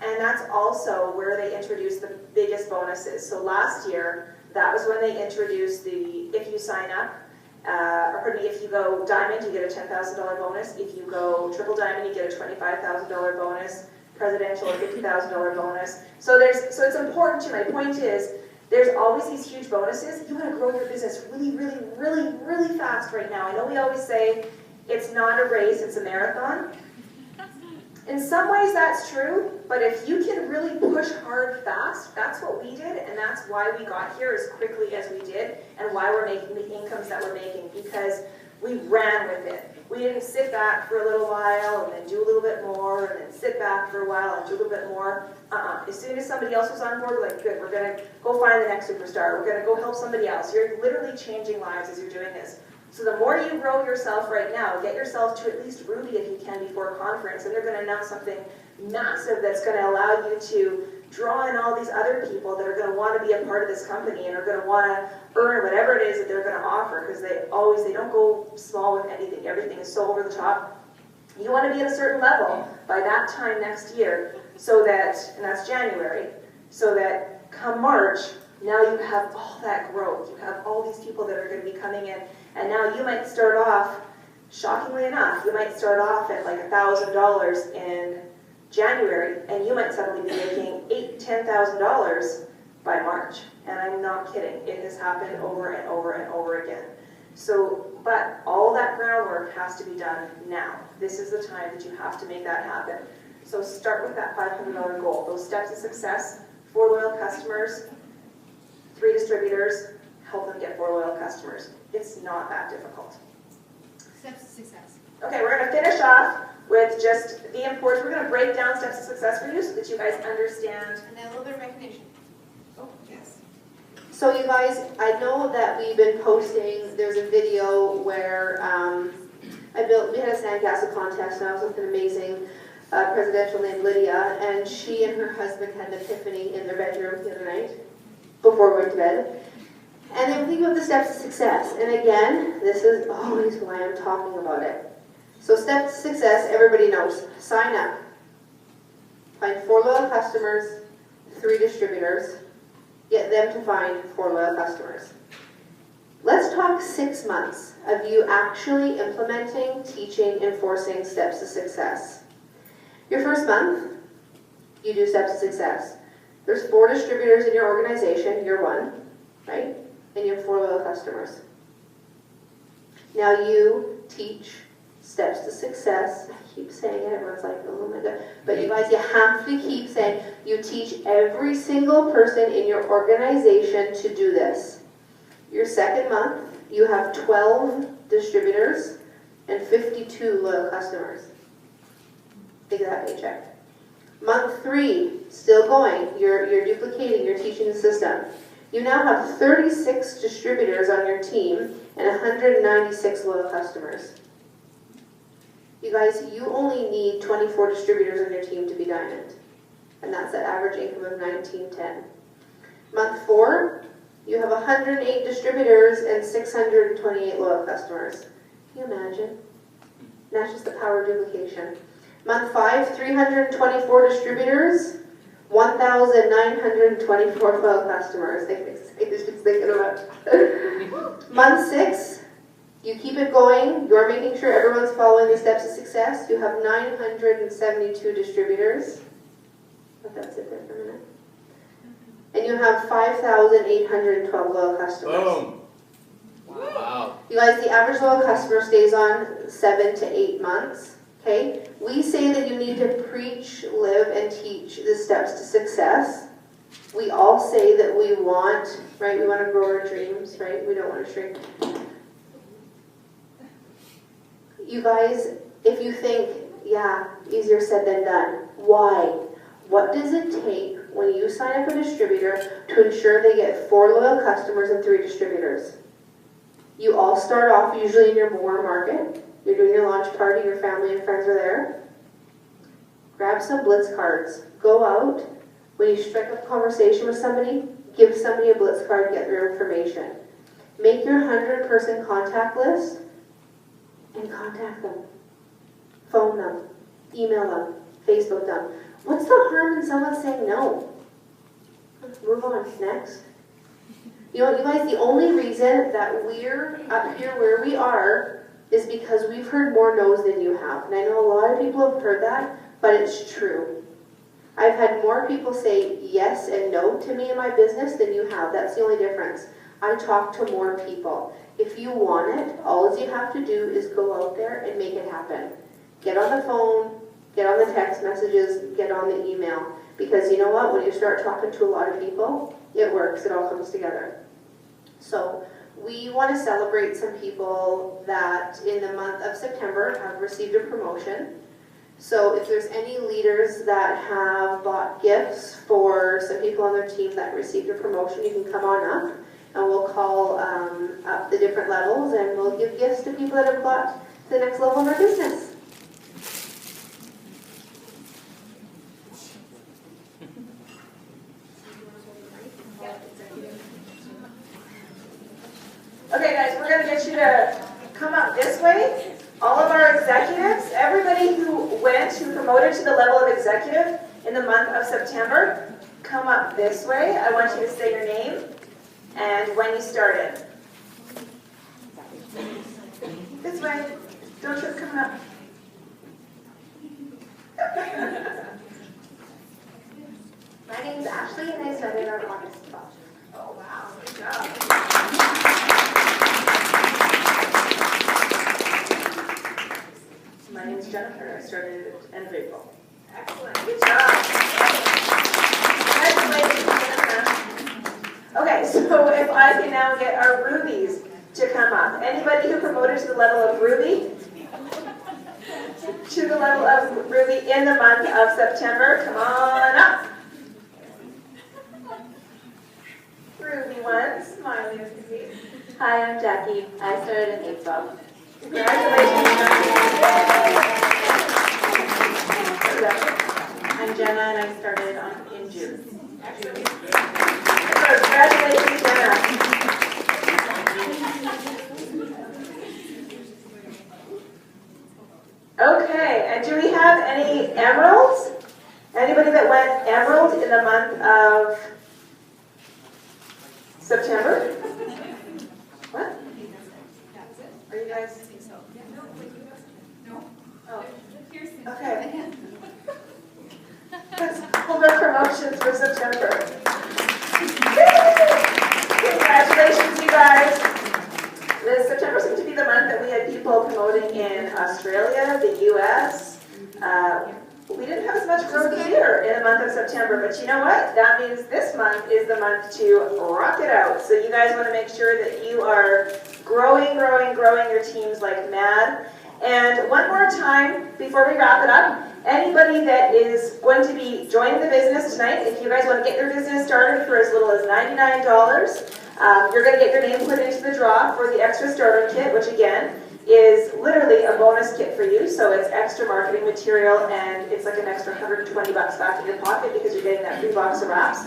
Speaker 1: And that's also where they introduced the biggest bonuses. So last year, that was when they introduced the, if you sign up, or pardon me, if you go diamond, you get a $10,000 bonus. If you go triple diamond, you get a $25,000 bonus. presidential or $50,000 bonus. So it's important too. My point is, there's always these huge bonuses. You want to grow your business really, really, really, really fast right now. I know we always say it's not a race, it's a marathon. In some ways that's true, but if you can really push hard fast, that's what we did, and that's why we got here as quickly as we did, and why we're making the incomes that we're making, because we ran with it. We didn't sit back for a little while and then do a little bit more, and then sit back for a while and do a little bit more. As soon as somebody else was on board, we're like, good, we're going to go find the next superstar. We're going to go help somebody else. You're literally changing lives as you're doing this. So the more you grow yourself right now, get yourself to at least Ruby if you can before a conference, and they're going to announce something massive that's going to allow you to draw in all these other people that are going to want to be a part of this company and are going to want to earn whatever it is that they're going to offer, because they don't go small with anything. Everything is so over the top. You want to be at a certain level by that time next year, so that, and that's January, so that come March, now you have all that growth. You have all these people that are going to be coming in, and now you might start off, shockingly enough, you might start off at like $1,000 in January, and you might suddenly be making $8,000 to $10,000 by March. And I'm not kidding. It has happened over and over and over again. So, but all that groundwork has to be done now. This is the time that you have to make that happen. So start with that $500 goal. Those steps of success: 4 loyal customers, 3 distributors, help them get 4 loyal customers. It's not that difficult.
Speaker 9: Steps to success.
Speaker 1: Okay, we're going to finish off with just the importance. We're going to break down steps of success for you so that you guys understand.
Speaker 9: And then a little bit of recognition.
Speaker 1: Oh, yes.
Speaker 3: So you guys, I know that we've been posting, there's a video wwe had a sandcastle contest, and I was with an amazing presidential named Lydia, and she and her husband had an epiphany in their bedroom the other night, before going to bed. And they were thinking about the steps to success. And again, this is always why I'm talking about it. So steps to success, everybody knows. Sign up. Find 4 loyal customers, 3 distributors. Get them to find 4 loyal customers. Let's talk 6 months of you actually implementing, teaching, enforcing steps to success. Your first month, you do steps to success. There's 4 distributors in your organization, you're 1, right? And you have 4 loyal customers. Now you teach steps to success. I keep saying it, everyone's like, oh my God. But you guys, you have to keep saying, you teach every single person in your organization to do this. Your second month, you have 12 distributors and 52 loyal customers. Take that paycheck. Month 3, still going. You're duplicating, you're teaching the system. You now have 36 distributors on your team and 196 loyal customers. You guys, you only need 24 distributors on your team to be diamond. And that's an average income of $19.10. Month 4, you have 108 distributors and 628 loyal customers. Can you imagine? And that's just the power of duplication. Month 5, 324 distributors, 1,924 loyal customers. Just thinking about it. Month 6, you keep it going. You're making sure everyone's following the steps of success. You have 972 distributors. Let that sit there for a minute. And you have 5,812 loyal customers.
Speaker 6: Boom. Wow.
Speaker 3: You guys, the average loyal customer stays on 7 to 8 months. Okay? We say that you need to preach, live, and teach the steps to success. We all say that we want, right? We want to grow our dreams, right? We don't want to shrink. You guys, if you think, yeah, easier said than done, why? What does it take when you sign up a distributor to ensure they get 4 loyal customers and 3 distributors? You all start off usually in your warm market. You're doing your launch party, your family and friends are there. Grab some Blitz cards. Go out. When you strike up a conversation with somebody, give somebody a Blitz card, get their information. Make your 100-person contact list and contact them. Phone them. Email them. Facebook them. What's the harm in someone saying no? Let's move on. Next. You know what, you guys, the only reason that we're up here where we are is because we've heard more no's than you have. And I know a lot of people have heard that, but it's true. I've had more people say yes and no to me in my business than you have. That's the only difference. I talk to more people. If you want it, all you have to do is go out there and make it happen. Get on the phone, get on the text messages, get on the email. Because you know what? When you start talking to a lot of people, it works. It all comes together. So we want to celebrate some people that in the month of September have received a promotion. So if there's any leaders that have bought gifts for some people on their team that received a promotion, you can come on up and we'll call up the different levels and we'll give gifts to people that have got to the next level of our business.
Speaker 1: Okay guys, we're going to get you to come up this way. All of our executives, everybody who promoted to the level of executive in the month of September, come up this way. I want you to say your name and when you started. This way. Don't trip coming up.
Speaker 3: My name's Ashley and I started on August 12th.
Speaker 1: Oh wow, good job. My name's Jennifer. I started at the end of April. Excellent. Good job. Congratulations, Jennifer. Okay, so if I can now get our rubies to come up. Anybody who promoted to the level of ruby? To the level of ruby in the month of September, come on up. Ruby one, smiling as can be.
Speaker 10: Hi, I'm Jackie. I started in April.
Speaker 1: Congratulations.
Speaker 10: I'm Jenna and I started in June.
Speaker 1: Excellent. Congratulations, Jenna. Okay, and do we have any emeralds? Anybody that went emerald in the month of September? What? Are you guys? I think so. No. Oh. Okay. Let's hold our promotions for September. Congratulations, you guys. September seemed to be the month that we had people promoting in Australia, the US. We didn't have as much growth here in the month of September, but you know what? That means this month is the month to rock it out. So you guys want to make sure that you are growing your teams like mad. And one more time, before we wrap it up, anybody that is going to be joining the business tonight, if you guys want to get your business started for as little as $99, you're going to get your name put into the draw for the extra starter kit, which again is literally a bonus kit for you. So it's extra marketing material and it's like an extra 120 bucks back in your pocket because you're getting that free box of wraps.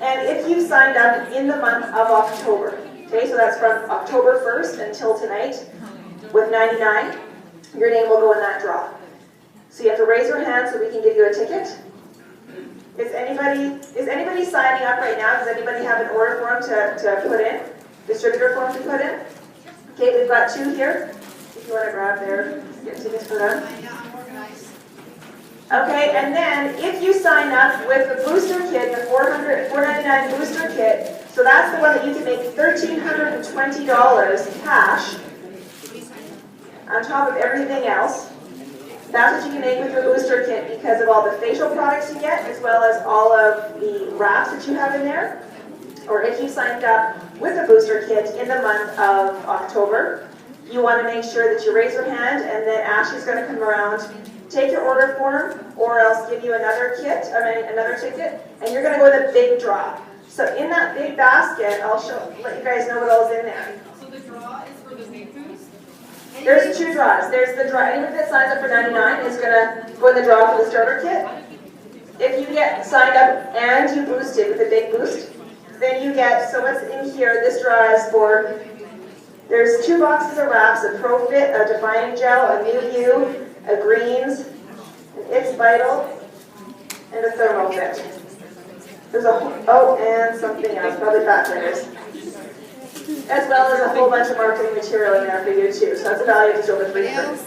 Speaker 1: And if you've signed up in the month of October, okay, so that's from October 1st until tonight with 99, your name will go in that draw. So you have to raise your hand so we can give you a ticket. Is anybody signing up right now? Does anybody have an order form to put in? Distributor form to put in? Okay, we've got two here. If you want to grab their get tickets for them.
Speaker 9: I'm organized.
Speaker 1: Okay, and then if you sign up with the booster kit, the $499 booster kit, so that's the one that you can make $1,320 cash on top of everything else. That's what you can make with your booster kit because of all the facial products you get, as well as all of the wraps that you have in there. Or if you signed up with a booster kit in the month of October, you want to make sure that you raise your hand, and then Ashley's going to come around, take your order form, or else give you another kit, another ticket, and you're going to go with a big draw. So in that big basket, let you guys know what all's in there.
Speaker 8: So the draw is for the big boost?
Speaker 1: There's two draws. There's the draw. Anybody that signs up for 99 is going to go in the draw for the starter kit. If you get signed up and you boosted with a big boost, then you get, so what's in here, this draw is for, there's 2 boxes of wraps, a Pro Fit, a Defining Gel, a New You, a Greens, an It's Vital, and a Thermo Fit. There's and something else, probably fat burners. As well as a whole bunch of marketing material in there for you too. So that's a value of just over $300.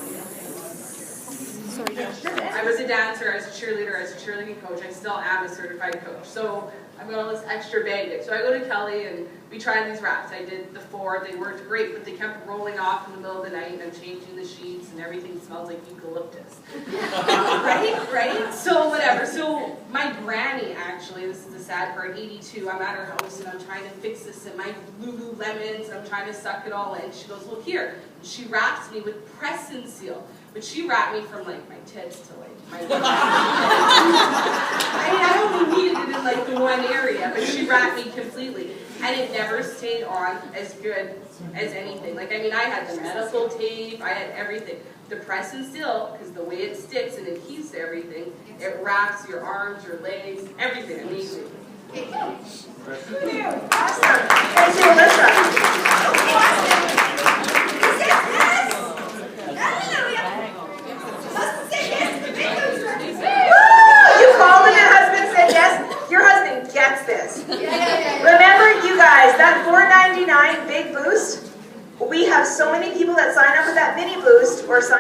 Speaker 2: I was in dancer, I was a cheerleader, I was a cheerleading coach, I still am a certified coach. So I've got all this extra baggage. So I go to Kelly and we tried these wraps. I did the 4, they worked great, but they kept rolling off in the middle of the night and I'm changing the sheets and everything smells like eucalyptus. Right? So whatever. So my granny actually, this is the sad part, 82, I'm at her house and I'm trying to fix this in my Lululemons, I'm trying to suck it all in. She goes, look here. And she wraps me with press and seal. But she wrapped me from like my tits to like my I mean, I only needed it in like the one area, but she wrapped me completely. And it never stayed on as good as anything. Like, I mean, I had the medical tape, I had everything. The press and seal, because the way it sticks and adheres to everything, it wraps your arms, your legs, everything. Amazing.
Speaker 1: Who knew? Awesome. Thank you, Alyssa. You called and your husband said yes? Your husband gets this. Remember, you guys, that $4.99 big boost? We have so many people that sign up for that mini boost or sign